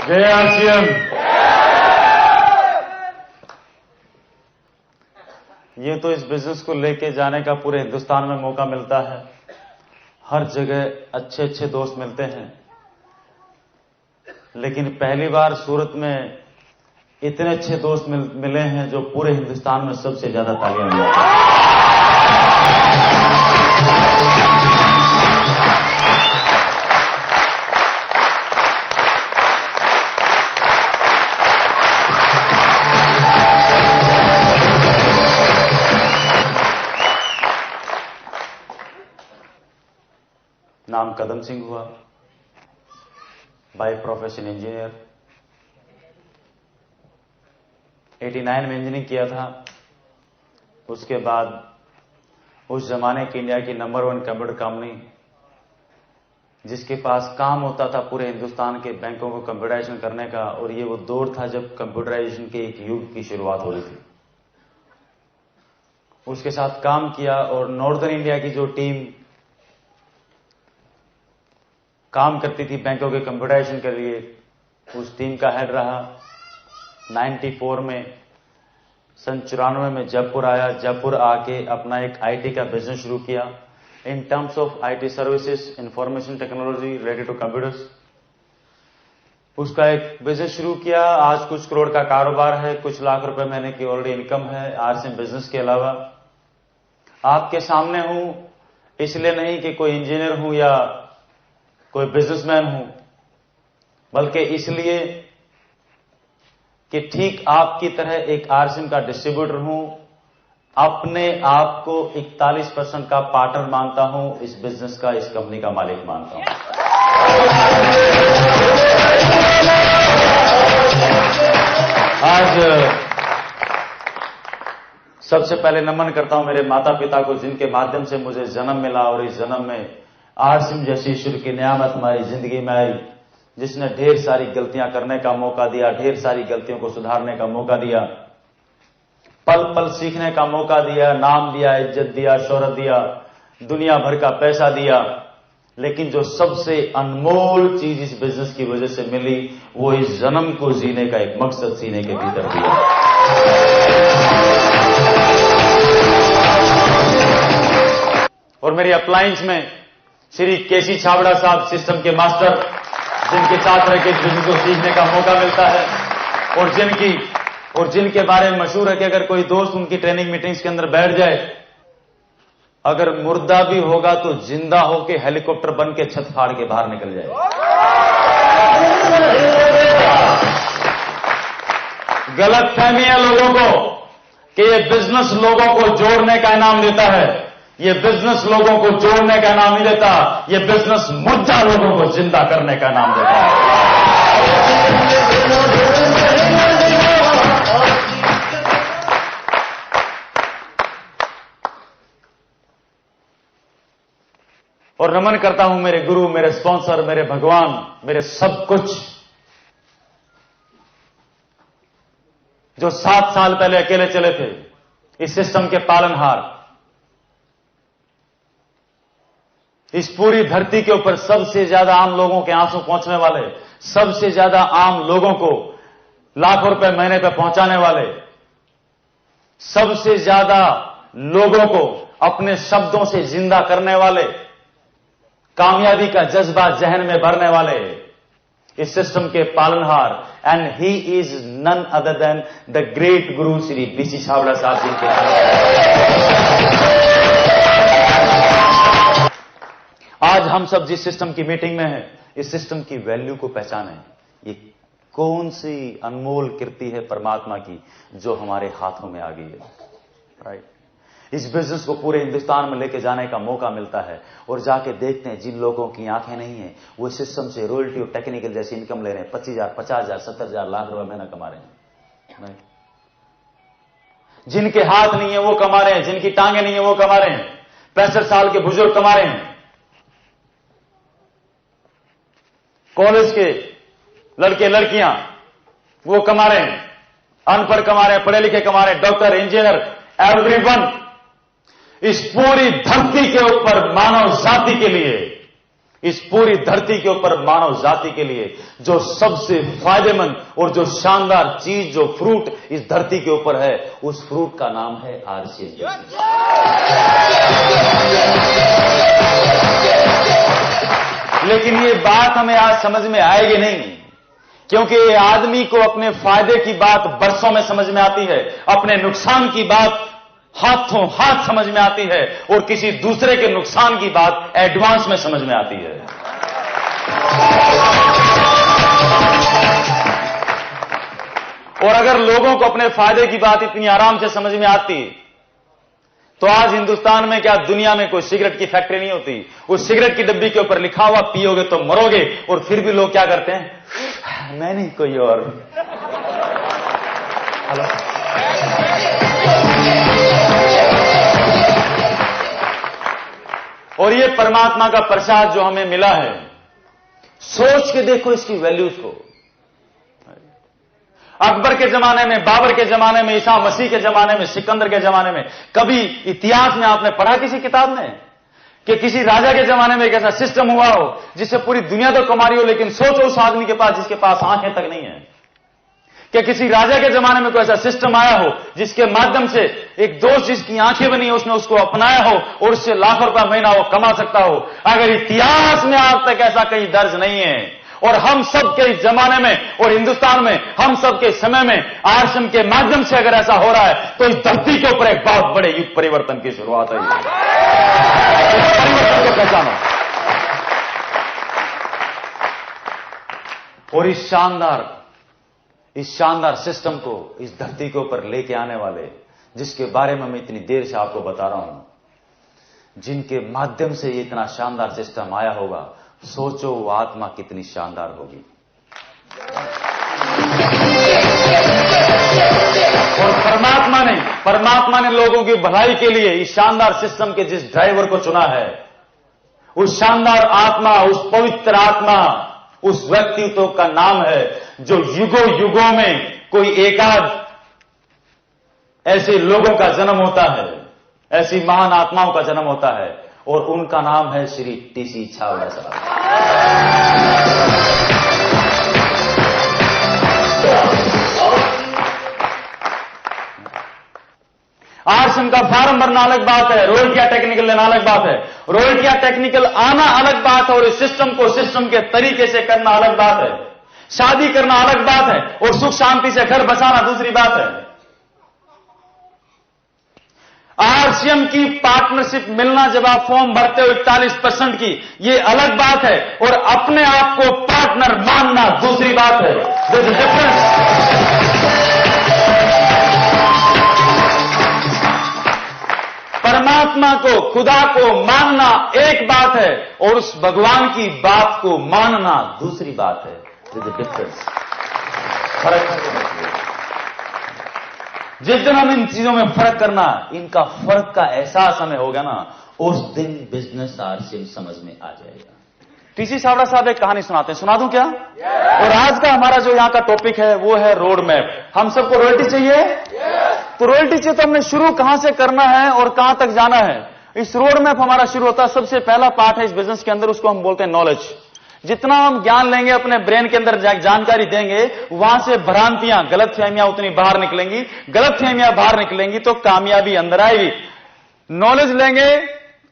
जय आरसीएम। ये तो इस बिजनेस को लेके जाने का पूरे हिंदुस्तान में मौका मिलता है। हर जगह अच्छे अच्छे दोस्त मिलते हैं, लेकिन पहली बार सूरत में इतने अच्छे दोस्त मिले हैं जो पूरे हिंदुस्तान में सबसे ज्यादा तालियां बजाते हैं। नाम कदम सिंह हुआ, बाय प्रोफेशन इंजीनियर। 89 में इंजीनियरिंग किया था। उसके बाद उस जमाने की इंडिया की नंबर 1 कंप्यूटर कंपनी, जिसके पास काम होता था पूरे हिंदुस्तान के बैंकों को कंप्यूटराइजेशन करने का, और ये वो दौर था जब कंप्यूटराइजेशन के एक युग की शुरुआत हो रही थी। उसके साथ काम किया और नॉर्दर्न इंडिया की जो टीम काम करती थी बैंकों के कंप्यूटराइजेशन के लिए, उस टीम का हेड रहा। 94 में, सन 94 में जयपुर आया। जयपुर आके अपना एक आईटी का बिजनेस शुरू किया in terms of IT services, information technology related to computers. उसका एक बिजनेस शुरू किया। आज कुछ करोड़ का कारोबार है, कुछ लाख रुपए महीने की ऑलरेडी इनकम है आरसीएम बिजनेस के अलावा। आपके सामने हूं इसलिए नहीं कि कोई इंजीनियर हूं या कोई बिजनेसमैन हूं, बल्कि इसलिए कि ठीक आपकी तरह एक आरसीएम का डिस्ट्रीब्यूटर हूं। अपने आप को 41% का पार्टनर मानता हूं, इस बिजनेस का, इस कंपनी का मालिक मानता हूं। आज सबसे पहले नमन करता हूं मेरे माता पिता को, जिनके माध्यम से मुझे जन्म मिला, और इस जन्म में आरसीएम जैसी ईश्वर की नियामत हमारी जिंदगी में आई, जिसने ढेर सारी गलतियां करने का मौका दिया, ढेर सारी गलतियों को सुधारने का मौका दिया, पल पल सीखने का मौका दिया, नाम दिया, इज्जत दिया, शोहरत दिया, दुनिया भर का पैसा दिया। लेकिन जो सबसे अनमोल चीज इस बिजनेस की वजह से मिली, वो इस जन्म को जीने का एक मकसद सीने के भीतर दिया। और मेरी अपलाइंस में श्री केसी छाबड़ा साहब, सिस्टम के मास्टर, जिनके साथ रह के इस बिजनेस को सीखने का मौका मिलता है, और जिनके बारे में मशहूर है कि अगर कोई दोस्त उनकी ट्रेनिंग मीटिंग्स के अंदर बैठ जाए, अगर मुर्दा भी होगा तो जिंदा होके हेलीकॉप्टर बन के छत फाड़ के बाहर निकल जाए। गलतफहमी है लोगों को कि ये बिजनेस लोगों को जोड़ने का इनाम देता है। ये बिजनेस लोगों को जोड़ने का नाम नहीं देता, ये बिजनेस मुर्दा लोगों को जिंदा करने का नाम देता है। और नमन करता हूं मेरे गुरु, मेरे स्पॉन्सर, मेरे भगवान, मेरे सब कुछ, जो 7 साल पहले अकेले चले थे, इस सिस्टम के पालनहार। इस पूरी धरती के ऊपर सबसे ज्यादा आम लोगों के आंसू पहुंचने वाले, सबसे ज्यादा आम लोगों को लाखों रुपए महीने पे पहुंचाने वाले, सबसे ज्यादा लोगों को अपने शब्दों से जिंदा करने वाले, कामयाबी का जज्बा जहन में भरने वाले, इस सिस्टम के पालनहार, and he is none other than the great guru Shri BC Chhabra साहब जी के। आज हम सब जिस सिस्टम की मीटिंग में हैं, इस सिस्टम की वैल्यू को पहचानें। ये कौन सी अनमोल कीर्ति है परमात्मा की जो हमारे हाथों में आ गई है, राइट। इस बिजनेस को पूरे हिंदुस्तान में लेके जाने का मौका मिलता है, और जाके देखते हैं जिन लोगों की आंखें नहीं है, वो सिस्टम से रॉयल्टी और टेक्निकल जैसी इनकम ले रहे हैं, 25,000, 50,000, 70,000 लाख रुपए महीना कमा रहे हैं, राइट। जिनके हाथ नहीं है वो कमा रहे हैं, जिनकी टांगे नहीं है वो कमा रहे हैं, 65 साल के बुजुर्ग कमा रहे हैं, कॉलेज के लड़के लड़कियां वो कमा रहे हैं, अनपढ़ कमा रहे हैं, पढ़े लिखे कमा रहे हैं, डॉक्टर, इंजीनियर, एवरीवन। इस पूरी धरती के ऊपर मानव जाति के लिए इस पूरी धरती के ऊपर मानव जाति के लिए जो सबसे फायदेमंद और जो शानदार चीज, जो फ्रूट इस धरती के ऊपर है, उस फ्रूट का नाम है आरसीएम। लेकिन ये बात हमें आज समझ में आएगी नहीं, क्योंकि ये आदमी को अपने फायदे की बात बरसों में समझ में आती है, अपने नुकसान की बात हाथों हाथ समझ में आती है, और किसी दूसरे के नुकसान की बात एडवांस में समझ में आती है। और अगर लोगों को अपने फायदे की बात इतनी आराम से समझ में आती तो आज हिंदुस्तान में, क्या दुनिया में कोई सिगरेट की फैक्ट्री नहीं होती। उस सिगरेट की डब्बी के ऊपर लिखा हुआ पियोगे तो मरोगे, और फिर भी लोग क्या करते हैं, मैं नहीं कोई और। हेलो, और ये परमात्मा का प्रसाद जो हमें मिला है, सोच के देखो इसकी वैल्यूज को। अकबर के जमाने में, बाबर के जमाने में, ईसा मसीह के जमाने में, सिकंदर के जमाने में, कभी इतिहास में आपने पढ़ा किसी किताब में कि किसी राजा के जमाने में एक ऐसा सिस्टम हुआ हो जिससे पूरी दुनिया तो कमा रही हो, लेकिन सोचो उस आदमी के पास जिसके पास आंखें तक नहीं है। कि किसी राजा के जमाने में कोई ऐसा सिस्टम आया हो जिसके माध्यम से एक दोस्त जिसकी आंखें बनी हो, उसने उसको अपनाया हो और उससे लाखों रुपया महीना वो कमा सकता हो। अगर इतिहास में आज तक ऐसा कहीं दर्ज नहीं है, और हम सब के जमाने में और हिंदुस्तान में हम सब के समय में आरसीएम के माध्यम से अगर ऐसा हो रहा है, तो इस धरती के ऊपर एक बहुत बड़े युग परिवर्तन की शुरुआत है। परिवर्तन को पहचानो, और इस शानदार सिस्टम को इस धरती के ऊपर लेके आने वाले, जिसके बारे में मैं इतनी देर से आपको बता रहा हूं, जिनके माध्यम से ये इतना शानदार सिस्टम आया होगा, सोचो वो आत्मा कितनी शानदार होगी। और परमात्मा ने लोगों की भलाई के लिए इस शानदार सिस्टम के जिस ड्राइवर को चुना है, उस शानदार आत्मा, उस पवित्र आत्मा, उस व्यक्तित्व का नाम है जो युगों युगों में कोई एकाध ऐसे लोगों का जन्म होता है, ऐसी महान आत्माओं का जन्म होता है, और उनका नाम है श्री टीसी छाबड़ा साहब। आरसीएम का फॉर्म भरना अलग बात है, रॉयल्टियां टेक्निकल लेना अलग बात है, रॉयल्टियां टेक्निकल आना अलग बात है, और इस सिस्टम को सिस्टम के तरीके से करना अलग बात है, शादी करना अलग बात है, और सुख शांति से घर बसाना दूसरी बात है। आरसीएम की पार्टनरशिप मिलना जब आप फॉर्म भरते हो 41% की, ये अलग बात है, और अपने आप को पार्टनर मानना दूसरी बात है। This is difference. परमात्मा को, खुदा को मानना एक बात है, और उस भगवान की बात को मानना दूसरी बात है। This is difference. फर्क है। जिस दिन हम इन चीजों में फर्क करना, इनका फर्क का एहसास हमें होगा ना, उस दिन बिजनेस आरसीएम समझ में आ जाएगा। टीसी छाबड़ा साहब एक कहानी सुनाते हैं, सुना दूं क्या? और आज का हमारा जो यहां का टॉपिक है वो है रोड मैप। हम सबको रॉयल्टी चाहिए, तो रॉयल्टी चाहिए तो हमने शुरू कहां से करना है और कहां तक जाना है। इस रोड मैप हमारा शुरू होता है, सबसे पहला पार्ट है इस बिजनेस के अंदर, उसको हम बोलते हैं नॉलेज। जितना हम ज्ञान लेंगे, अपने ब्रेन के अंदर जानकारी देंगे, वहां से भ्रांतियां, गलतफहमियां उतनी बाहर निकलेंगी। गलतफहमियां बाहर निकलेंगी तो कामयाबी अंदर आएगी। नॉलेज लेंगे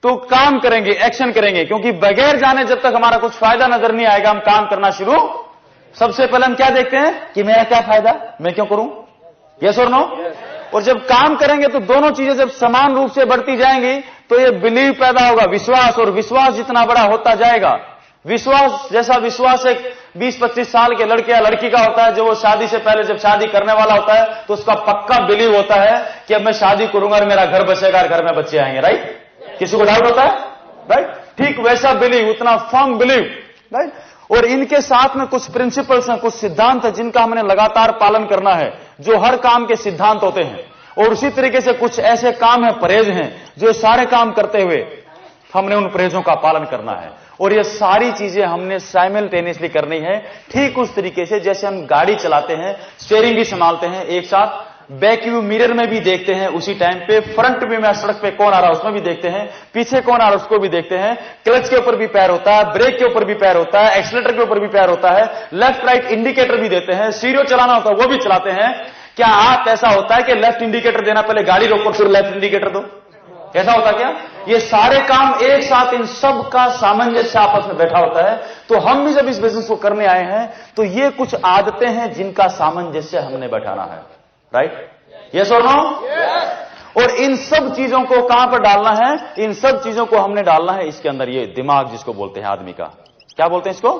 तो काम करेंगे, एक्शन करेंगे, क्योंकि बगैर जाने जब तक हमारा कुछ फायदा नजर नहीं आएगा, हम काम करना शुरू। सबसे पहले हम क्या देखते हैं कि मेरा क्या फायदा, मैं क्यों करूं, यस और नो। और जब काम करेंगे तो दोनों चीजें जब समान रूप से बढ़ती जाएंगी तो ये बिलीव पैदा होगा, विश्वास, और विश्वास जितना बड़ा होता जाएगा, विश्वास जैसा विश्वास एक 20-25 साल के लड़के या लड़की का होता है, जो वो शादी से पहले जब शादी करने वाला होता है तो उसका पक्का बिलीव होता है कि अब मैं शादी करूंगा और मेरा घर बचेगा और घर में बच्चे आएंगे, राइट। किसी को डाउट होता है, राइट। ठीक वैसा बिलीव, उतना फर्म बिलीव, राइट। और इनके साथ में कुछ प्रिंसिपल्स हैं, कुछ सिद्धांत हैं जिनका हमने लगातार पालन करना है, जो हर काम के सिद्धांत होते हैं। और उसी तरीके से कुछ ऐसे काम है, परहेज हैं, जो सारे काम करते हुए हमने उन परहेजों का पालन करना है। और ये सारी चीजें हमने साइमल्टेनियसली करनी है, ठीक उस तरीके से जैसे हम गाड़ी चलाते हैं, स्टीयरिंग भी संभालते हैं एक साथ। बैक व्यू मिरर में भी देखते हैं उसी टाइम पे, फ्रंट व्यू में सड़क पे कौन आ रहा है उसमें भी देखते हैं, पीछे कौन आ रहा है उसको भी देखते हैं, क्लच के ऊपर भी पैर होता है, ब्रेक के ऊपर भी पैर होता है, एक्सीलेटर के ऊपर भी पैर होता है, लेफ्ट राइट इंडिकेटर भी देते हैं, स्टीरियो चलाना होता है वो भी चलाते हैं। क्या आप ऐसा होता है कि लेफ्ट इंडिकेटर देना पहले गाड़ी रोको फिर लेफ्ट इंडिकेटर दो? ऐसा होता क्या? ये सारे काम एक साथ, इन सब का सामंजस्य आपस में बैठा होता है। तो हम भी जब इस बिजनेस को करने आए हैं तो ये कुछ आदतें हैं जिनका सामंजस्य हमने बैठाना है। राइट? यस और नो? और इन सब चीजों को कहां पर डालना है? इन सब चीजों को हमने डालना है इसके अंदर, ये दिमाग जिसको बोलते हैं आदमी का। क्या बोलते हैं इसको?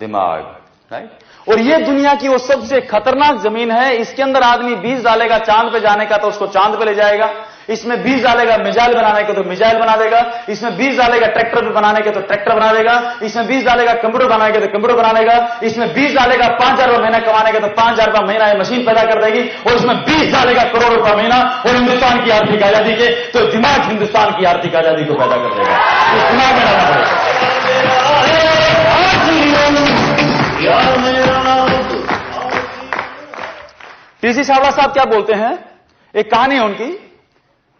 दिमाग। राइट? और ये दुनिया की वो सबसे खतरनाक जमीन है। इसके अंदर आदमी बीज डालेगा चांद पे जाने का तो उसको चांद पे ले जाएगा, इसमें बीज डालेगा मिसाइल बनाने के तो मिसाइल बना देगा, इसमें बीज डालेगा ट्रैक्टर भी बनाने के तो ट्रैक्टर बना देगा, इसमें बीज डालेगा कंप्यूटर बनाने के तो कंप्यूटर बना देगा, इसमें बीज डालेगा 5,000 रुपए महीना कमाने के तो 5,000 रुपए महीना ये मशीन पैदा कर देगी, और इसमें बीज डालेगा करोड़ रुपए महीना और हिंदुस्तान की आर्थिक आजादी के तो दिमाग हिंदुस्तान की आर्थिक आजादी को पैदा कर देगा। तो दिमाग में डालना पड़ेगा। टीसी चावला साहब क्या बोलते हैं, एक कहानी है उनकी।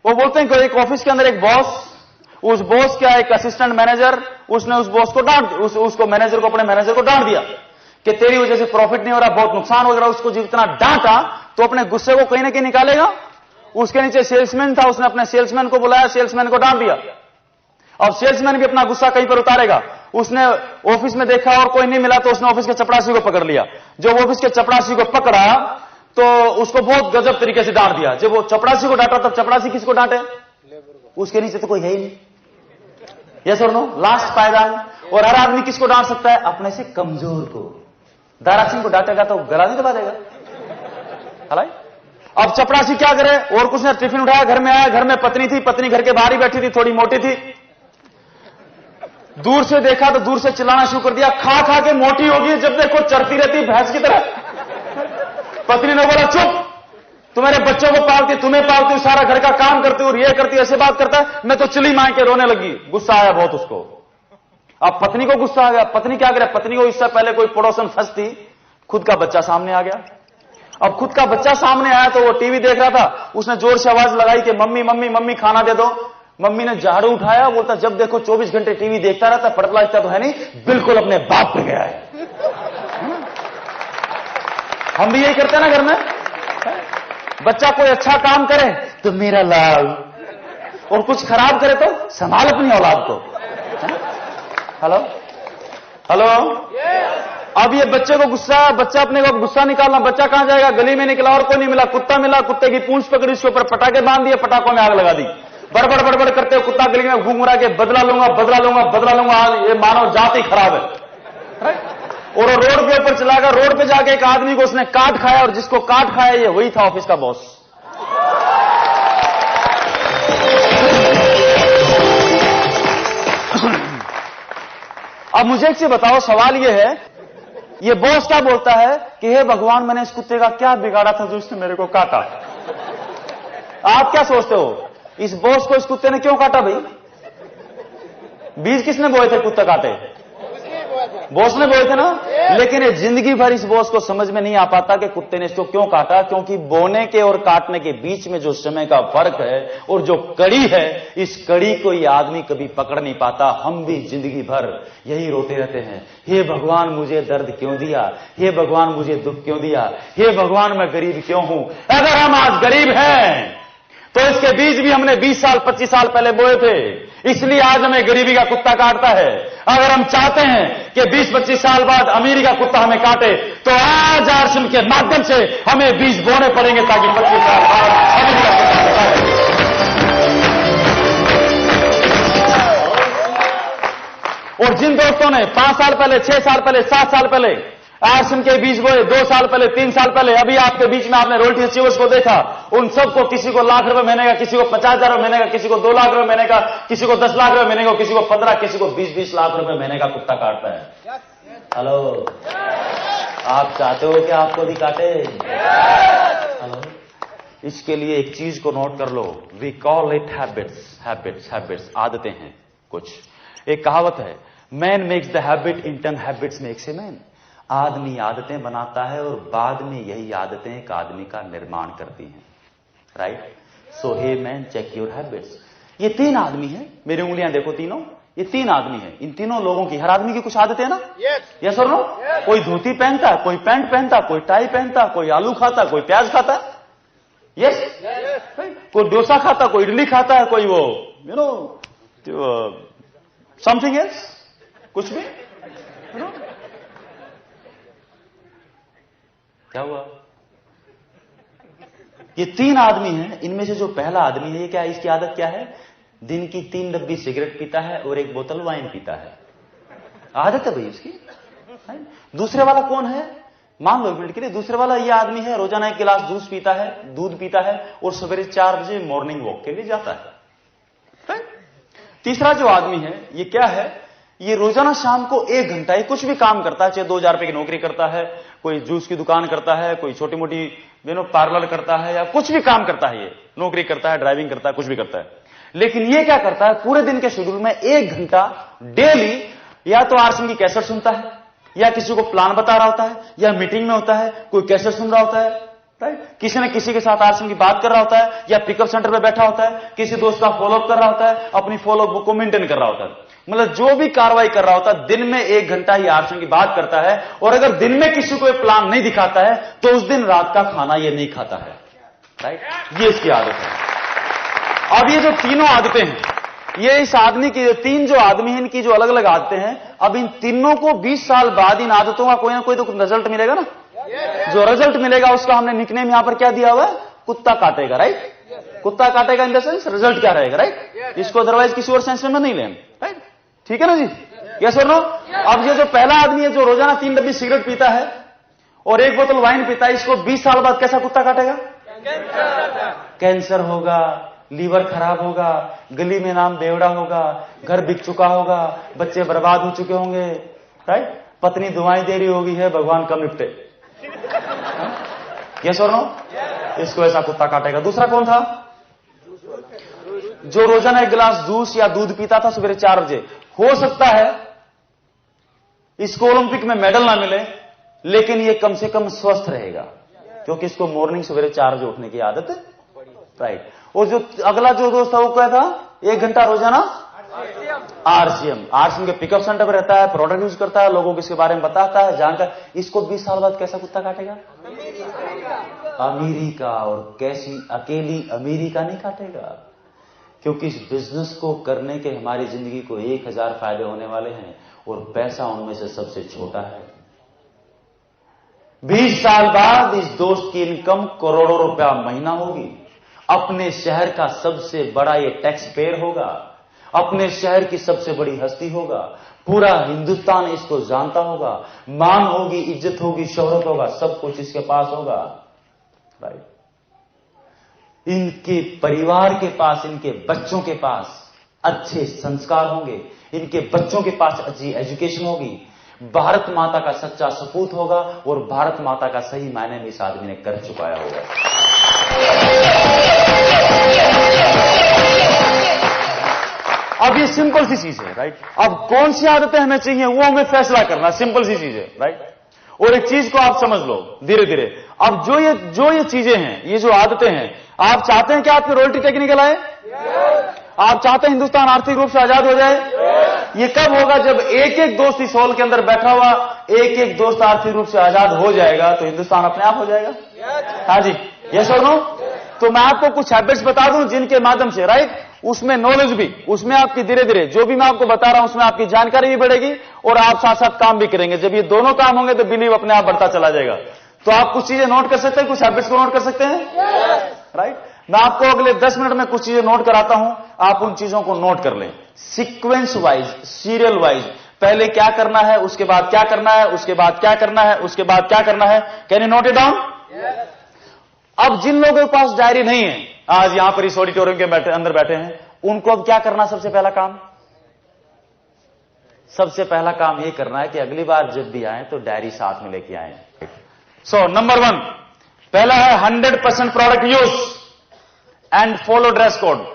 वो बोलते हैं कि एक ऑफिस के अंदर एक बॉस, उस बॉस का एक असिस्टेंट मैनेजर, उसने उस बॉस को उसको मैनेजर को, अपने मैनेजर को डांट दिया कि तेरी वजह से प्रॉफिट नहीं हो रहा, बहुत नुकसान हो रहा। उसको जितना डांटा तो अपने गुस्से को कहीं ना कहीं निकालेगा। उसके नीचे सेल्समैन था, उसने अपने सेल्समैन को बुलाया, सेल्समैन को डांट दिया। अब सेल्समैन भी अपना गुस्सा कहीं पर उतारेगा। उसने ऑफिस में देखा और कोई नहीं मिला तो उसने ऑफिस के चपरासी को पकड़ लिया। जब ऑफिस के चपरासी को पकड़ा तो उसको बहुत गजब तरीके से डांट दिया। जब वो चपरासी को डांटा तब चपरासी किसको डांटे? उसके नीचे तो कोई है ही नहीं। यस और नो? लास्ट पायदान। और हर आदमी किसको डांट सकता है? अपने से कमजोर को। दारा सिंह को डांटेगा तो गला नहीं दबा देगा। हलाई? अब चपरासी क्या करे? और कुछ ने टिफिन उठाया, घर में आया, घर में पत्नी थी, पत्नी घर के बाहर ही बैठी थी, थोड़ी मोटी थी। दूर से देखा तो दूर से चिल्लाना शुरू कर दिया, खा खा के मोटी होगी, जब देखो चरती रहती भैंस की तरह। पत्नी ने बोला, चुप, तुम्हारे बच्चों को पालती, तुम्हें पालती हूं, सारा घर का काम करती हूं और ये करती, ऐसे बात करता है। मैं तो चिल्ली मार के रोने लगी। गुस्सा आया बहुत उसको। अब पत्नी को गुस्सा आ गया। पत्नी क्या करे? पत्नी को इससे पहले कोई पड़ोसन फंस थी, खुद का बच्चा सामने आ गया। अब खुद का बच्चा सामने आया तो वो टीवी देख रहा था, उसने जोर से आवाज लगाई कि मम्मी मम्मी मम्मी खाना दे दो। मम्मी ने झाड़ू उठाया, बोलता जब देखो 24 घंटे टीवी देखता रहता, पढ़ता लिखता तो है नहीं, बिल्कुल अपने बाप पे गया है। हम भी यही करते हैं ना घर में। बच्चा कोई अच्छा काम करे तो मेरा लाल, और कुछ खराब करे तो संभाल अपनी औलाद को। Hello hello. अब ये बच्चे को गुस्सा, बच्चा अपने को गुस्सा निकालना, बच्चा कहां जाएगा? गली में निकला और कोई नहीं मिला, कुत्ता मिला, कुत्ते की पूंछ पकड़ी, उसके ऊपर पटाखे बांध दिए, पटाखों में आग लगा दी। बड़बड़ बड़बड़ करते कुत्ता गली में घूम रहा के बदला लूंगा बदला लूंगा बदला लूंगा। ये मानव जाति खराब है। और रोड के ऊपर चला गया। रोड पे जाके एक आदमी को उसने काट खाया, और जिसको काट खाया ये वही था ऑफिस का बॉस। अब मुझे एक चीज बताओ, सवाल ये है, ये बॉस क्या बोलता है कि हे भगवान, मैंने इस कुत्ते का क्या बिगाड़ा था जो इसने मेरे को काटा? आप क्या सोचते हो? इस बॉस को इस कुत्ते ने क्यों काटा भाई? बीज किसने बोए थे कुत्ता काटे? बॉस ने बोए थे ना। लेकिन ये जिंदगी भर इस बॉस को समझ में नहीं आ पाता कि कुत्ते ने इसको क्यों काटा, क्योंकि बोने के और काटने के बीच में जो समय का फर्क है और जो कड़ी है, इस कड़ी को ये आदमी कभी पकड़ नहीं पाता। हम भी जिंदगी भर यही रोते रहते हैं, हे भगवान मुझे दर्द क्यों दिया, हे भगवान मुझे दुख क्यों दिया, हे भगवान मैं गरीब क्यों हूं। अगर हम आज गरीब हैं तो इसके बीज भी हमने 20 साल 25 साल पहले बोए थे, इसलिए आज हमें गरीबी का कुत्ता काटता है। अगर हम चाहते हैं कि 20-25 साल बाद अमीरी का कुत्ता हमें काटे तो आज आरसीएम के माध्यम से हमें बीज बोने पड़ेंगे ताकि 25 साल बाद अमीरी का कुत्ता काटे। और जिन दोस्तों ने 5 साल पहले, 6 साल पहले, 7 साल पहले आरसीएम के बीज बोए, 2 साल पहले, 3 साल पहले, अभी आपके बीच में आपने रॉयल्टी अचीवर्स को देखा, उन सबको किसी को लाख रुपए महीने का, किसी को 50,000 रुपए महीने का, किसी को 2 लाख रुपए महीने का, किसी को 10 लाख रुपए महीने का, किसी को 15, किसी को 20-20 लाख रुपए महीने का कुत्ता काटता है। हेलो, आप चाहते हो कि आपको भी काटे? हेलो, इसके लिए एक चीज को नोट कर लो, we call it habits. Habits habits आदतें हैं कुछ। एक कहावत है, man makes the habit in turn, habits makes a man. आदमी आदतें बनाता है और बाद में यही आदतें एक आदमी का निर्माण करती हैं, right? So hey man, check your habits. ये 3 आदमी हैं, मेरी उंगलियां देखो तीनों, ये 3 आदमी हैं। इन तीनों लोगों की, हर आदमी की कुछ आदतें हैं ना? यस और नो? कोई धोती पहनता है, कोई पैंट पहनता, कोई टाई पहनता, कोई आलू खाता, कोई प्याज खाता, यस? कोई डोसा खाता, कोई इडली खाता है, कोई वो समथिंग एल्स, कुछ भी, क्या हुआ? ये 3 आदमी हैं। इनमें से जो पहला आदमी है, ये क्या, इसकी आदत क्या है? दिन की 3 डब्बी सिगरेट पीता है और 1 बोतल वाइन पीता है। आदत है भाई इसकी। दूसरे वाला कौन है? मान लो 1 मिनट के लिए, दूसरे वाला ये आदमी है, रोजाना 1 गिलास दूध पीता है और सवेरे 4 बजे मॉर्निंग वॉक के लिए जाता है। तीसरा जो आदमी है, ये क्या है? ये रोजाना शाम को 1 घंटा ये कुछ भी काम करता है, चाहे 2000 रुपए की नौकरी करता है, कोई जूस की दुकान करता है, कोई छोटी मोटी पार्लर करता है, या कुछ भी काम करता है, ये नौकरी करता है, ड्राइविंग करता है, कुछ भी करता है। लेकिन ये क्या करता है? पूरे दिन के शेड्यूल में 1 घंटा डेली या तो आरसीएम की कैसेट सुनता है, या किसी को प्लान बता रहा होता है, या मीटिंग में होता है, कोई कैसेट सुन रहा होता है, राइट? किसी न किसी के साथ आरसीएम की बात कर रहा होता है, या पिकअप सेंटर पे बैठा होता है, किसी दोस्त का फॉलोअप कर रहा होता है, अपनी फॉलोअप बुक को मेंटेन कर रहा होता है। मतलब जो भी कार्रवाई कर रहा होता है, दिन में 1 घंटा ही आरसीएम की बात करता है। और अगर दिन में किसी को प्लान नहीं दिखाता है तो उस दिन रात का खाना ये नहीं खाता है, राइट? ये इसकी आदत है। अब ये जो तीनों आदतें हैं, ये इस आदमी की, 3 जो आदमी हैं, इनकी जो अलग अलग आदतें हैं, अब इन तीनों को 20 साल बाद इन आदतों का कोई ना कोई तो रिजल्ट मिलेगा ना। जो रिजल्ट मिलेगा उसका हमने निकनेम यहां पर क्या दिया हुआ है? कुत्ता काटेगा, राइट? कुत्ता काटेगा इन द सेंस रिजल्ट क्या रहेगा, राइट? इसको अदरवाइज किसी और सेंस में नहीं लें, राइट? ठीक है ना जी? यस और नो? अब ये जो पहला आदमी है, जो रोजाना 3 डब्बी सिगरेट पीता है और 1 बोतल वाइन पीता है, इसको 20 साल बाद कैसा कुत्ता काटेगा? कैंसर होगा, लीवर खराब होगा, गली में नाम बेवड़ा होगा, घर बिक चुका होगा, बच्चे बर्बाद हो चुके होंगे, राइट? पत्नी दुआएं दे रही होगी, है भगवान कम निपटे। यस और नो? इसको ऐसा कुत्ता काटेगा। दूसरा कौन था? जो रोजाना 1 गिलास जूस या दूध पीता था सवेरे 4 बजे। हो सकता है इसको ओलंपिक में मेडल ना मिले, लेकिन ये कम से कम स्वस्थ रहेगा, क्योंकि इसको मॉर्निंग सवेरे 4 बजे उठने की आदत है, राइट? और जो अगला जो दोस्त था वो क्या था? 1 घंटा रोजाना आरसीएम के पिकअप सेंटर पर रहता है, प्रोडक्ट यूज करता है, लोगों को इसके बारे में बताता है, जानकर इसको 20 साल बाद कैसा कुत्ता काटेगा? अमेरिका। और कैसी अकेली अमेरिका नहीं काटेगा, क्योंकि इस बिजनेस को करने के हमारी जिंदगी को 1000 फायदे होने वाले हैं और पैसा उनमें से सबसे छोटा है। 20 साल बाद इस दोस्त की इनकम करोड़ों रुपया महीना होगी, अपने शहर का सबसे बड़ा ये टैक्स पेयर होगा, अपने शहर की सबसे बड़ी हस्ती होगा, पूरा हिंदुस्तान इसको जानता होगा, मान होगी, इज्जत होगी, शोहरत होगा, सब कुछ इसके पास होगा, राइट? इनके परिवार के पास, इनके बच्चों के पास अच्छे संस्कार होंगे, इनके बच्चों के पास अच्छी एजुकेशन होगी, भारत माता का सच्चा सपूत होगा और भारत माता का सही मायने में इस आदमी ने कर चुकाया होगा। अब ये सिंपल सी चीज है, राइट? अब कौन सी आदतें हमें चाहिए वो हमें फैसला करना, सिंपल सी चीज है, राइट? और एक चीज को आप समझ लो धीरे धीरे। अब जो ये चीजें हैं, ये जो आदतें हैं, आप चाहते हैं कि आपकी रॉयल्टी टेक्निकल आए? आप चाहते हैं हिंदुस्तान आर्थिक रूप से आजाद हो जाए? ये कब होगा? जब एक एक दोस्त इस हॉल के अंदर बैठा हुआ एक एक दोस्त आर्थिक रूप से आजाद हो जाएगा तो हिंदुस्तान अपने आप हो जाएगा। हाँ जी, यस और नो? तो मैं आपको कुछ हैबिट्स बता दूं जिनके माध्यम से, राइट, उसमें नॉलेज भी, उसमें आपकी धीरे धीरे जो भी मैं आपको बता रहा हूं उसमें आपकी जानकारी भी बढ़ेगी और आप साथ साथ काम भी करेंगे। जब ये दोनों काम होंगे तो बिलीव अपने आप बढ़ता चला जाएगा। तो आप कुछ चीजें नोट कर सकते हैं, कुछ हैबिट्स को नोट कर सकते हैं, राइट? मैं आपको अगले 10 मिनट में कुछ चीजें नोट कराता हूं, आप उन चीजों को नोट कर लें सीक्वेंस वाइज, सीरियल वाइज। पहले क्या करना है, उसके बाद क्या करना है, उसके बाद क्या करना है, उसके बाद क्या करना है। Can you note it down? अब जिन लोगों के पास डायरी नहीं है, आज यहां पर इस ऑडिटोरियम के अंदर बैठे हैं, उनको अब क्या करना? सबसे पहला काम, सबसे पहला काम यह करना है कि अगली बार जब भी आए तो डायरी साथ में लेके आए। सो नंबर 1 पहला है 100% product use and follow dress code.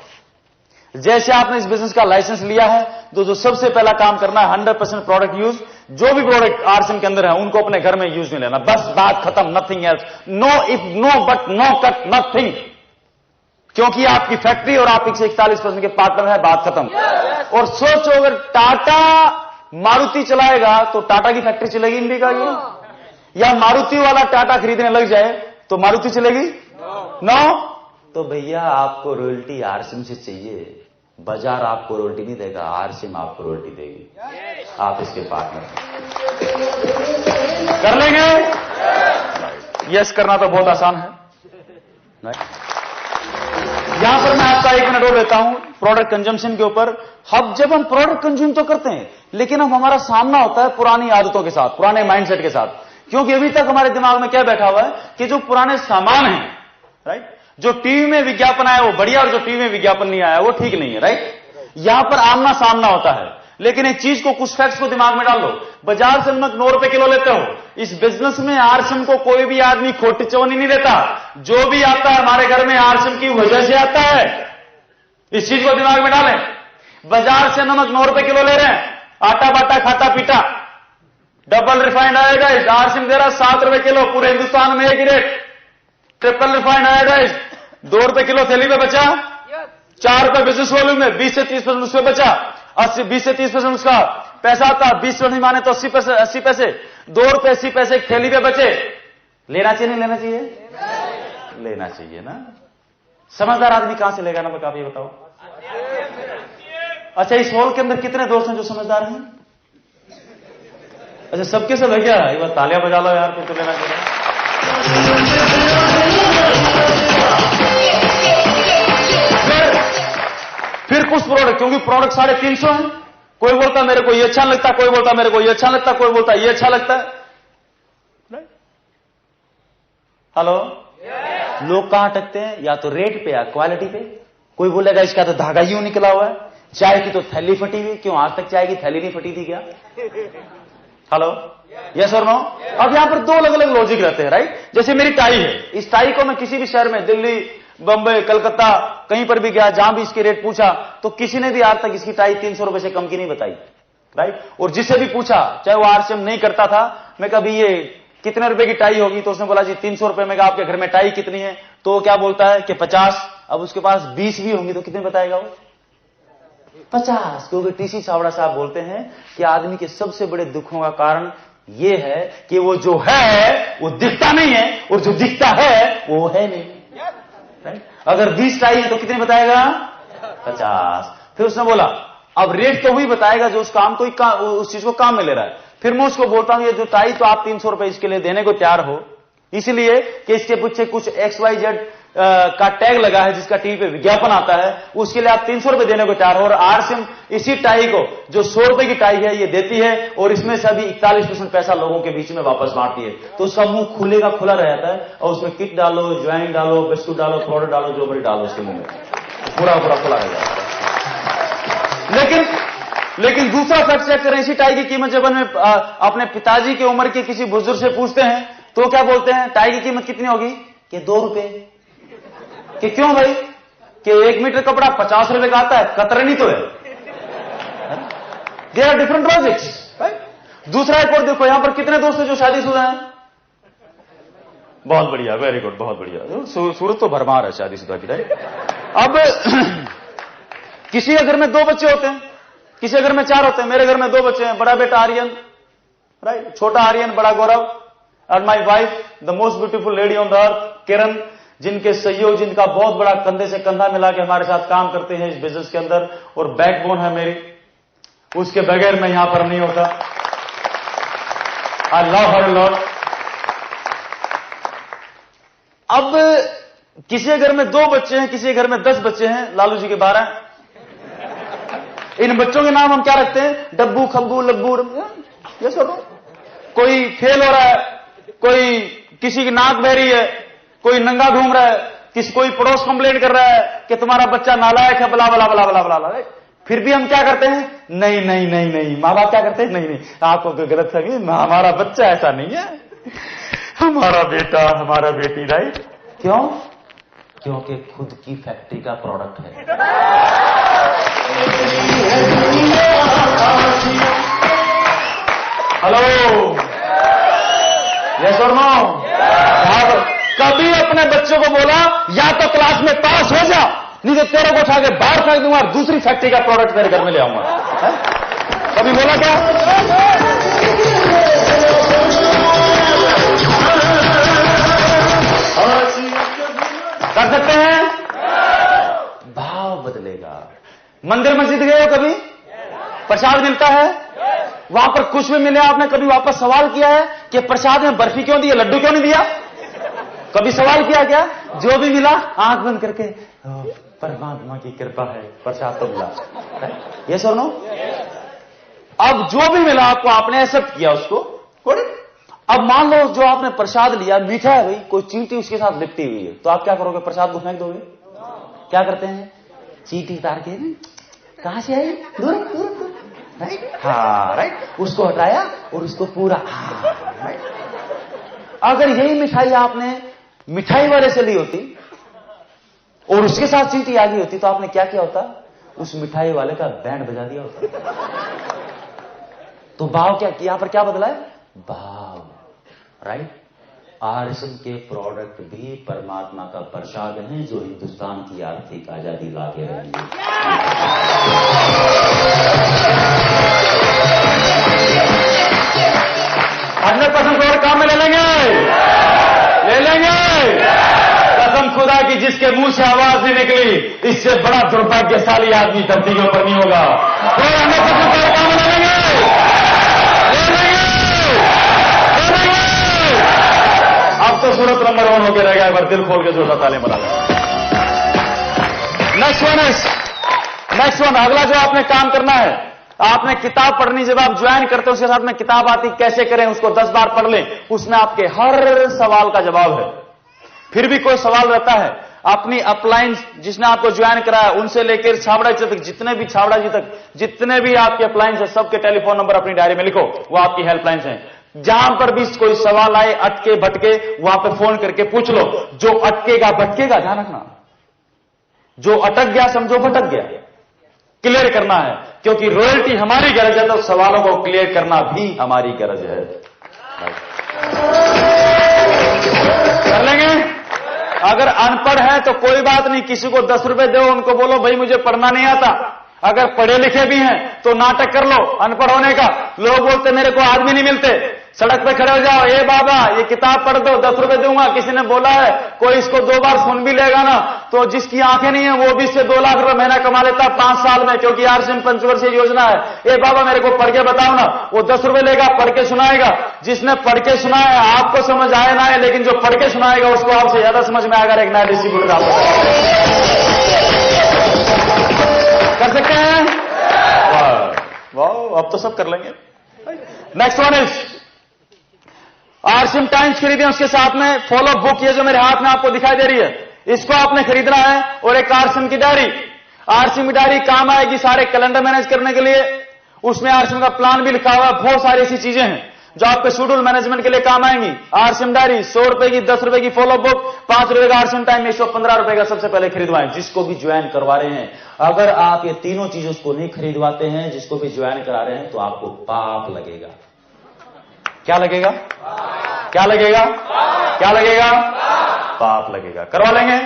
जैसे आपने इस बिजनेस का लाइसेंस लिया है तो जो सबसे पहला काम करना है 100% प्रोडक्ट यूज, जो भी प्रोडक्ट आरसीएम के अंदर है उनको अपने घर में यूज में लेना, बस बात खत्म, nothing else, no if no but no cut nothing, क्योंकि आपकी फैक्ट्री और आप 41% के पार्टनर है, बात खत्म। और सोचो अगर टाटा मारुति चलाएगा तो टाटा की फैक्ट्री चलेगी इंडिया की, या मारुति वाला टाटा खरीदने लग जाए तो मारुति चलेगी? नो। तो भैया आपको रॉयल्टी आरसीएम से चाहिए, बाजार आपको रॉयल्टी नहीं देगा, आरसीएम आपको रॉयल्टी देगी, आप इसके पार्टनर कर लेंगे। यस करना तो बहुत आसान है। यहां पर मैं आपका 1 मिनट और लेता हूं प्रोडक्ट कंजम्पशन के ऊपर। अब जब हम प्रोडक्ट कंज्यूम तो करते हैं, लेकिन अब हमारा सामना होता है पुरानी आदतों के साथ, पुराने माइंडसेट के साथ, क्योंकि अभी तक हमारे दिमाग में क्या बैठा हुआ है कि जो पुराने सामान है, राइट, जो टीवी में विज्ञापन आया वो बढ़िया और जो टीवी में विज्ञापन नहीं आया वो ठीक नहीं है, राइट। यहां पर आमना सामना होता है, लेकिन एक चीज को, कुछ फैक्ट्स को दिमाग में डाल लो। बाजार से नमक 9 रुपए किलो लेते हो, इस बिजनेस में आरसीएम को कोई भी आदमी खोटी चवनी नहीं देता, जो भी आता है हमारे घर में आरसीएम की वजह से आता है, इस चीज को दिमाग में डालें। बाजार से नमक 9 रुपए किलो ले रहे हैं, आटा बाटा खाता पीटा, डबल रिफाइंड आयोडाइज्ड आरसीएम दे रहा 7 रुपए किलो, पूरे हिंदुस्तान में एक ही रेट। ट्रिपल रिफाइंड आयोडाइज्ड 2 रुपए किलो थैली पे बचा, 4 रुपए बिजनेस वॉल्यूम में, 20 से 30% उसमें बचा, 20 से 30% उसका पैसा आता, 20 नहीं माने तो 80 पैसे, 2 रुपए 80 पैसे एक थैली पे बचे। लेना चाहिए नहीं लेना चाहिए? लेना चाहिए ना। समझदार आदमी कहां से लेगा नमक, आप ये बताओ। अच्छा, इस हॉल के अंदर कितने दोस्त हैं जो समझदार हैं? अच्छा, सबके सब है क्या? एक बार तालियां बजा लो यार, फिर तो लेना चाहिए। फिर कुछ प्रोडक्ट, क्योंकि प्रोडक्ट 350 है, कोई बोलता मेरे को ये अच्छा लगता, कोई बोलता मेरे को ये अच्छा लगता, कोई बोलता ये अच्छा लगता है। हेलो, लोग कहां अटकते हैं? या तो रेट पे या क्वालिटी पे। कोई बोलेगा इसका तो धागा यूं निकला हुआ है, चाय की तो थैली फटी हुई, क्यों आज तक चाय की थैली नहीं फटी थी क्या? हेलो, यस और नो? अब यहां पर 2 अलग अलग लॉजिक रहते हैं, राइट। जैसे मेरी टाई है, इस टाई को मैं किसी भी शहर में, दिल्ली, बंबई, कलकत्ता, कहीं पर भी गया, जहां भी इसके रेट पूछा तो किसी ने भी आज तक इसकी टाई 300 रुपए से कम की नहीं बताई, राइट। और जिससे भी पूछा, चाहे वो आरसीएम नहीं करता था, मैं कभी ये कितने रुपए की टाई होगी, तो उसने बोला जी 300 रुपए में। आपके घर में टाई कितनी है? तो वो क्या बोलता है कि 50। अब उसके पास 20 भी होंगी तो कितने बताएगा वो? 50। क्योंकि टीसी चावड़ा साहब बोलते हैं कि आदमी के सबसे बड़े दुखों का कारण ये है कि वो जो है वो दिखता नहीं है, और जो दिखता है वो है नहीं। अगर 20 टाई है तो कितने बताएगा? 50। फिर उसने बोला अब रेट तो वही बताएगा जो उस काम को, उस चीज को काम में ले रहा है। फिर मैं उसको बोलता हूं ये जो टाई तो आप 300 रुपए इसके लिए देने को तैयार हो, इसलिए कि इसके पीछे कुछ XYZ का टैग लगा है जिसका टीवी पे विज्ञापन आता है, उसके लिए आप 300 रुपए देने को तैयार हो। और आरसीएम इसी टाई को, जो 100 रुपए की टाई है, ये देती है और इसमें से अभी 41% पैसा लोगों के बीच में वापस बांटती है। तो उसका मुंह खुलेगा खुला रहता है, और उसमें किट डालो, ज्वाइन डालो, बिस्कुट डालो, पाउडर डालो, जो बड़ी डालो उसके मुंह में, पूरा खुला रह जाता है। लेकिन दूसरा फैक्ट चेक करें, इसी टाई की कीमत जब हम अपने पिताजी की उम्र के किसी बुजुर्ग से पूछते हैं तो क्या बोलते हैं? टाई की कीमत कितनी होगी? कि 2 रुपए। कि क्यों भाई? कि 1 मीटर कपड़ा 50 रुपए का आता है, कतरनी तो है। There are different logics, right. दूसरा एक और देखो, यहां पर कितने दोस्त हैं जो शादीशुदा हैं? बहुत बढ़िया, वेरी गुड, बहुत बढ़िया। सूरत तो भरमार है शादीशुदा की, राइट। अब किसी के घर में 2 बच्चे होते हैं, किसी के घर में 4 होते हैं। मेरे घर में 2 बच्चे हैं, बड़ा बेटा आर्यन, राइट, छोटा आर्यन, बड़ा गौरव, और my wife the most beautiful lady on the earth, Kiran, जिनके सहयोग, जिनका बहुत बड़ा कंधे से कंधा मिला के हमारे साथ काम करते हैं इस बिजनेस के अंदर, और बैकबोन है मेरी, उसके बगैर मैं यहां पर नहीं होता। I love her lot. अब किसी के घर में 2 बच्चे हैं, किसी के घर में 10 बच्चे हैं, लालू जी के 12। इन बच्चों के नाम हम क्या रखते हैं? डब्बू, खब्बू, लब्बू। ये सुनो, कोई फेल हो रहा है, कोई किसी की नाक बह रही है, कोई नंगा घूम रहा है, कोई पड़ोस कंप्लेंट कर रहा है कि तुम्हारा बच्चा नालायक है, बला बला बला बला बला। फिर भी हम क्या करते हैं? नहीं नहीं नहीं नहीं। माँ बाप क्या करते हैं? नहीं नहीं, आपको तो गलत फहमी, हमारा बच्चा ऐसा नहीं है, हमारा बेटा, हमारा बेटी, राइट। क्यों? क्योंकि खुद की फैक्ट्री का प्रोडक्ट है। हेलो, यस और नो? कभी अपने बच्चों को बोला या तो क्लास में पास हो जा, नहीं तो तेरे को उठा के बाहर फेंक दूंगा और दूसरी फैक्ट्री का प्रोडक्ट तेरे घर में ले आऊंगा? कभी बोला क्या? कर सकते हैं? भाव बदलेगा। मंदिर मस्जिद गए हो कभी? प्रसाद मिलता है, वहां पर कुछ भी मिले, आपने कभी वापस सवाल किया है कि प्रसाद में बर्फी क्यों दी, लड्डू क्यों नहीं दिया? कभी सवाल किया क्या? जो भी मिला आंख बंद करके, परमात्मा की कृपा है प्रसाद तो मिला। ये सुनो, अब जो भी मिला आपको, आपने एक्सेप्ट किया उसको। अब मान लो जो आपने प्रसाद लिया मीठा है भाई, कोई चींटी उसके साथ लिपटी हुई है, तो आप क्या करोगे? प्रसाद को फेंक दोगे? क्या करते हैं? चींटी उतार के, कहां से आई? दूर दूर, राइट? हाँ, राइट। उसको हटाया और उसको पूरा, हाँ, राइट। अगर यही मिठाई आपने मिठाई वाले से ली होती और उसके साथ चींटी आ गई होती, तो आपने क्या किया होता? उस मिठाई वाले का बैंड बजा दिया होता। तो भाव क्या, यहां पर क्या बदला है? भाव, राइट। आरएसएम के प्रोडक्ट भी परमात्मा का प्रसाद है जो हिंदुस्तान की आर्थिक आजादी लाके रहेंगे। 100% और काम में ले लेंगे, ले लेंगे। कसम खुदा की, जिसके मुंह से आवाज नहीं निकली, इससे बड़ा दुर्भाग्यशाली आदमी धरती के ऊपर नहीं होगा। तो 100% और काम ले लेंगे, ले लेंगे। अब तो सूरत नंबर 1 होकर रह गया। एक बार दिल खोल के जोरदार ताली बजा। नेक्स्ट वन, अगला जो आपने काम करना है, आपने किताब पढ़नी। जब आप ज्वाइन करते हो उसके साथ में किताब आती, कैसे करें उसको 10 बार पढ़ लें, उसमें आपके हर सवाल का जवाब है। फिर भी कोई सवाल रहता है, अपनी अपलाइंस जिसने आपको ज्वाइन कराया उनसे लेकर छाबड़ा जी तक, जितने भी छाबड़ा जी तक जितने भी आपके अपलाइंस है, सबके टेलीफोन नंबर अपनी डायरी में लिखो, वो आपकी हेल्पलाइंस हैं। जहां पर भी कोई सवाल आए, अटके भटके, वहां पे फोन करके पूछ लो। जो अटकेगा भटकेगा, ध्यान रखना। जो अटक गया समझो भटक गया, क्लियर करना है, क्योंकि रॉयल्टी हमारी गरज है, तो सवालों को क्लियर करना भी हमारी गरज है। कर लेंगे? अगर अनपढ़ है तो कोई बात नहीं, किसी को 10 रुपए दो, उनको बोलो भाई मुझे पढ़ना नहीं आता। अगर पढ़े लिखे भी हैं तो नाटक कर लो अनपढ़ होने का। लोग बोलते मेरे को आदमी नहीं मिलते, सड़क पे खड़े हो जाओ, ए बाबा ये किताब पढ़ दो, 10 रुपए दूंगा। किसी ने बोला है कोई इसको 2 बार सुन भी लेगा ना, तो जिसकी आंखें नहीं है वो भी इससे 2 लाख रुपए महीना कमा लेता 5 साल में, क्योंकि आरएसएम पंचवर्षीय योजना है। ए बाबा मेरे को पढ़ के बताओ ना, वो 10 रुपए लेगा, पढ़ के सुनाएगा। जिसने पढ़ के सुनाया आपको समझ आए ना आए, लेकिन जो पढ़ के सुनाएगा उसको आपसे ज्यादा समझ में आएगा। एक नया डिस्ट्रीब्यूटर आप कर सकते हैं? वाह, अब तो सब कर लेंगे। Next one is RSM times खरीदें, उसके साथ में फॉलो बुक, ये जो मेरे हाथ में आपको दिखाई दे रही है, इसको आपने खरीदना है। और एक आरएसएम की डायरी, आरएसएम की डायरी काम आएगी सारे कैलेंडर मैनेज करने के लिए। उसमें आरएसएम का प्लान भी लिखा हुआ है, बहुत सारी ऐसी चीजें हैं जो आपके शेड्यूल मैनेजमेंट के लिए काम आएंगी। आरएसएम डायरी 100 रुपए की, 10 रुपए की फॉलो बुक, 5 रुपए का आरएसएम टाइम, 115 रुपए का सबसे पहले खरीदवाएं। जिसको भी ज्वाइन करवा रहे हैं, अगर आप ये तीनों चीजों को नहीं खरीदवाते हैं, जिसको भी ज्वाइन करा रहे हैं, तो आपको पाप लगेगा। क्या लगेगा? क्या लगेगा? क्या लगेगा? पाप लगेगा। करवा लेंगे?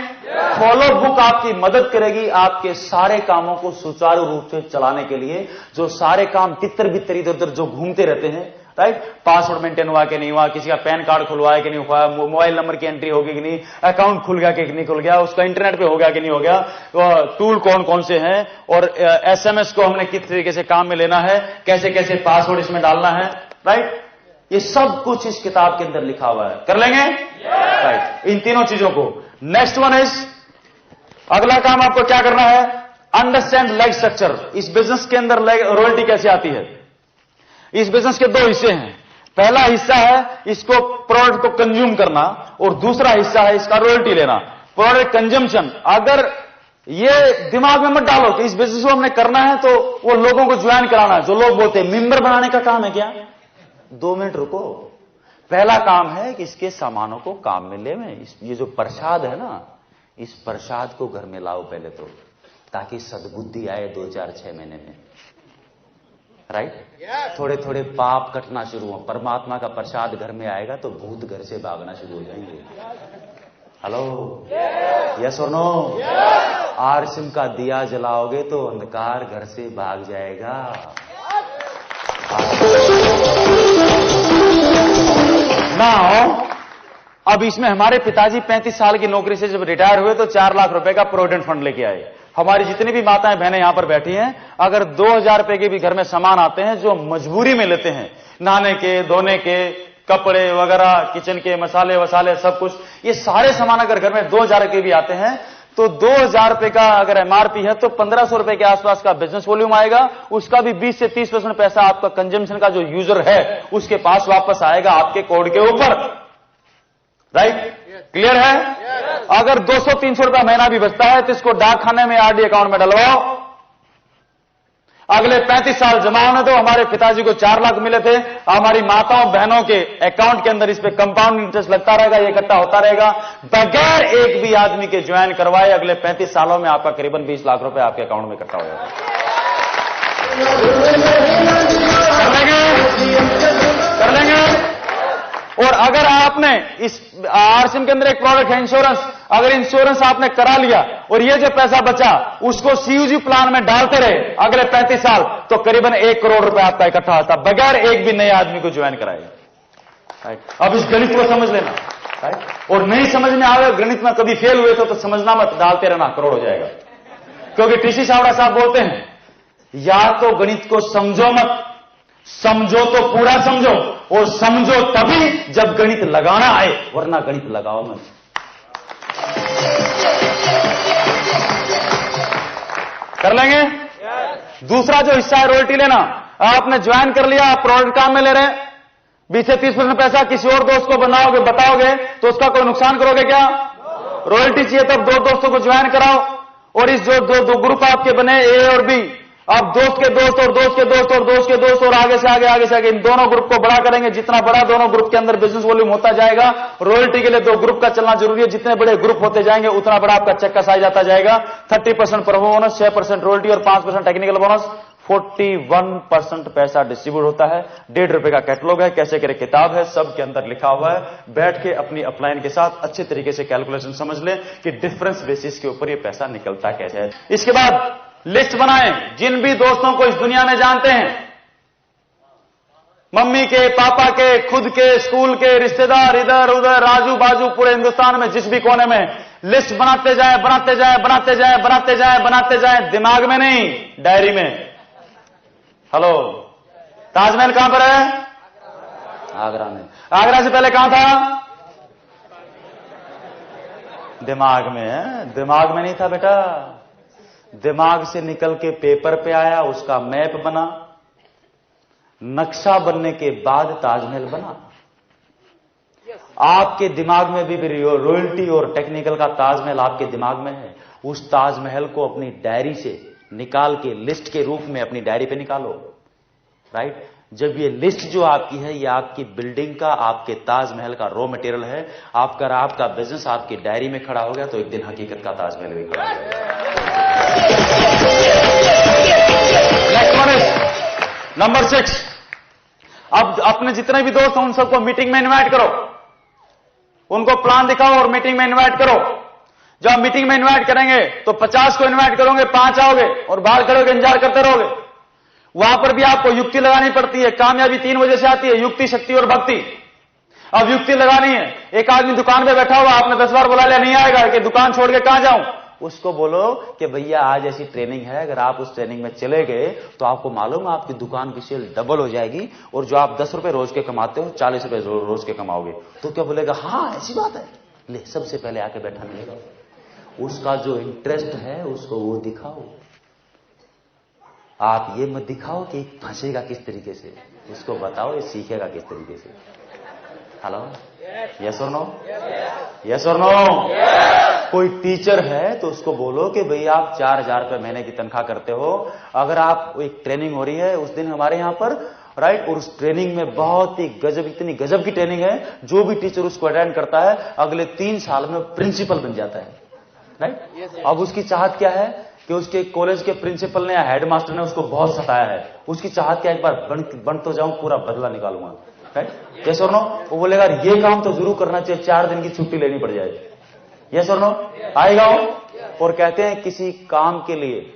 फॉलो बुक आपकी मदद करेगी आपके सारे कामों को सुचारू रूप से चलाने के लिए। जो सारे काम तितर बितर इधर उधर जो घूमते रहते हैं, राइट, पासवर्ड मेंटेन हुआ कि नहीं हुआ, किसी का पैन कार्ड खुलवाया कि नहीं हुआ, मोबाइल नंबर की एंट्री होगी कि नहीं, अकाउंट खुल गया कि नहीं खुल गया, उसका इंटरनेट पे हो गया कि नहीं हो गया, टूल कौन कौन से हैं, और एसएमएस को हमने किस तरीके से काम में लेना है, कैसे कैसे पासवर्ड इसमें डालना है, राइट, ये सब कुछ इस किताब के अंदर लिखा हुआ है। कर लेंगे? राइट, इन तीनों चीजों को। नेक्स्ट वन इज, अगला काम आपको क्या करना है? Understand leg structure. इस बिजनेस के अंदर रॉयल्टी कैसे आती है? इस बिजनेस के 2 हिस्से हैं। पहला हिस्सा है इसको प्रोडक्ट को कंज्यूम करना, और दूसरा हिस्सा है इसका रॉयल्टी लेना, प्रोडक्ट कंजम्पशन। अगर ये दिमाग में मत डालो कि इस बिजनेस को हमने करना है तो वो लोगों को ज्वाइन कराना है। जो लोग बोलते हैं मेंबर बनाने का काम है क्या? 2 मिनट रुको। पहला काम है कि इसके सामानों को काम में ले। ये जो प्रसाद है ना, इस प्रसाद को घर में लाओ पहले तो, ताकि सद्बुद्धि आए 2-4-6 महीने में, राइट। थोड़े थोड़े पाप कटना शुरू हो, परमात्मा का प्रसाद घर में आएगा तो भूत घर से भागना शुरू हो जाएंगे। हेलो, यस और नो? आरसिम का दिया जलाओगे तो अंधकार घर से भाग जाएगा। ना अब इसमें हमारे पिताजी 35 साल की नौकरी से जब रिटायर हुए तो 4 लाख रुपए का प्रोविडेंट फंड लेके आए। हमारी जितनी भी माताएं बहनें यहां पर बैठी हैं, अगर 2000 रुपए के भी घर में सामान आते हैं जो मजबूरी में लेते हैं, नहाने के, धोने के, कपड़े वगैरह, किचन के मसाले वसाले सब कुछ, ये सारे सामान अगर घर में 2000 के भी आते हैं तो 2000 रुपए का अगर एमआरपी है तो 1500 रुपए के आसपास का बिजनेस वॉल्यूम आएगा। उसका भी 20 से 30% पैसा आपका कंजम्पशन का जो यूजर है उसके पास वापस आएगा आपके कोड के ऊपर, राइट? क्लियर है? अगर 200-300 रुपया महीना भी बचता है तो इसको डाक खाने में आरडी अकाउंट में डलवाओ, अगले 35 साल जमा होने दो। हमारे पिताजी को 4 लाख मिले थे, हमारी माताओं बहनों के अकाउंट के अंदर इस पे कंपाउंड इंटरेस्ट लगता रहेगा, ये इकट्ठा होता रहेगा बगैर एक भी आदमी के ज्वाइन करवाए। अगले 35 सालों में आपका करीबन 20 लाख रुपए आपके अकाउंट में इकट्ठा हो जाएगा। कर लेंगे। और अगर आपने इस आरसिम के अंदर एक प्रोडक्ट है इंश्योरेंस, अगर इंश्योरेंस आपने करा लिया और ये जो पैसा बचा उसको सीयूजी प्लान में डालते रहे अगले 35 साल तो करीबन 1 करोड़ रुपए आपका इकट्ठा होता बगैर एक भी नए आदमी को ज्वाइन कराएगा, राइट? अब इस गणित को समझ लेना, राइट? और नहीं समझ में आवे, गणित में कभी फेल हुए तो समझना मत, डालते रहना, करोड़ हो जाएगा। क्योंकि टीसी सावड़ा साहब बोलते हैं या तो गणित को समझो मत, समझो तो पूरा समझो, और समझो तभी जब गणित लगाना आए, वरना गणित लगाओ मत। कर लेंगे? दूसरा जो हिस्सा है रॉयल्टी लेना, आपने ज्वाइन कर लिया, आप प्रोडक्ट काम में ले रहे हैं, 20 से 30% पैसा किसी और दोस्त को बनाओगे, बताओगे तो उसका कोई नुकसान करोगे क्या? रॉयल्टी चाहिए तब 2 दोस्तों को ज्वाइन कराओ, और इस जो दो ग्रुप आपके बने ए और बी, अब दोस्त के दोस्त और दोस्त के दोस्त और दोस्त के दोस्त और आगे से आगे इन दोनों ग्रुप को बड़ा करेंगे। जितना बड़ा दोनों ग्रुप के अंदर बिजनेस वॉल्यूम होता जाएगा, रॉयल्टी के लिए 2 ग्रुप का चलना जरूरी है। जितने बड़े ग्रुप होते जाएंगे उतना बड़ा आपका चेक का साइज आता जाएगा। 30% प्रमो बोनस, 6% रॉयल्टी और 5% टेक्निकल बोनस, 41% पैसा डिस्ट्रीब्यूट होता है। 1.5 रुपए का कैटलॉग है, कैसे करे किताब है, सब के अंदर लिखा हुआ है। बैठ के अपनी अपलाइन के साथ अच्छे तरीके से कैलकुलेशन समझ ले कि डिफरेंस बेसिस के ऊपर ये पैसा निकलता कैसे है। इसके बाद लिस्ट बनाएं जिन भी दोस्तों को इस दुनिया में जानते हैं, मम्मी के, पापा के, खुद के, स्कूल के, रिश्तेदार, इधर उधर राजू बाजू पूरे हिंदुस्तान में जिस भी कोने में, लिस्ट बनाते जाएं, बनाते जाएं, बनाते जाएं, बनाते जाएं, बनाते जाएं, दिमाग में नहीं, डायरी में। हेलो, ताजमहल कहां पर है? आगरा में। आगरा से पहले कहां था? दिमाग में है। दिमाग में नहीं था बेटा, दिमाग से निकल के पेपर पे आया, उसका मैप बना, नक्शा बनने के बाद ताजमहल बना। आपके दिमाग में भी रॉयल्टी और टेक्निकल का ताजमहल आपके दिमाग में है। उस ताजमहल को अपनी डायरी से निकाल के लिस्ट के रूप में अपनी डायरी पे निकालो, राइट? जब ये लिस्ट जो आपकी है, ये आपकी बिल्डिंग का, आपके ताजमहल का रॉ मटेरियल है। आपका बिजनेस आपकी डायरी में खड़ा हो गया तो एक दिन हकीकत का ताजमहल भी खड़ा हो गया। Next one is number 6। अब अपने जितने भी दोस्त हैं उन सबको मीटिंग में इनवाइट करो, उनको प्लान दिखाओ और मीटिंग में इनवाइट करो। जब मीटिंग में इनवाइट करेंगे तो 50 को इनवाइट करोगे, 5 आओगे और बाहर खड़े होकर इंतजार करते रहोगे। वहां पर भी आपको युक्ति लगानी पड़ती है। कामयाबी 3 वजह से आती है, युक्ति, शक्ति और भक्ति। अब युक्ति लगानी है। एक आदमी दुकान पे बैठा हुआ, आपने 10 बार बुला लिया, नहीं आएगा कि दुकान छोड़ के कहां जाऊं, उसको बोलो कि भैया आज ऐसी ट्रेनिंग है, अगर आप उस ट्रेनिंग में चले गए तो आपको मालूम है आपकी दुकान की सेल डबल हो जाएगी, और जो आप 10 रुपए रोज के कमाते हो 40 रुपए रोज के कमाओगे। तो क्या बोलेगा? हाँ ऐसी बात है, ले सबसे पहले आके बैठा मिलेगा। उसका जो इंटरेस्ट है उसको वो दिखाओ, आप ये मत दिखाओ कि फंसेगा किस तरीके से, उसको बताओ ये सीखेगा किस तरीके से। हेलो, यस और नो? यस और नो? कोई टीचर है तो उसको बोलो कि भैया आप 4000 रुपए महीने की तनख्वाह करते हो, अगर आप एक ट्रेनिंग हो रही है, उस दिन हमारे यहां पर, राइट, और उस ट्रेनिंग में बहुत ही गजब, इतनी गजब की ट्रेनिंग है, जो भी टीचर उसको अटेंड करता है अगले 3 साल में प्रिंसिपल बन जाता है, राइट? अब उसकी चाहत क्या है कि उसके कॉलेज के प्रिंसिपल ने या हेडमास्टर ने उसको बहुत सताया है, उसकी चाहत क्या एक बार बन तो जाऊं, पूरा बदला निकालूंगा, राइट? यस और नो? वो बोलेगा ये काम तो जरूर करना चाहिए, 4 दिन की छुट्टी लेनी पड़ जाए। यस और नो? आएगा वो। और कहते हैं किसी काम के लिए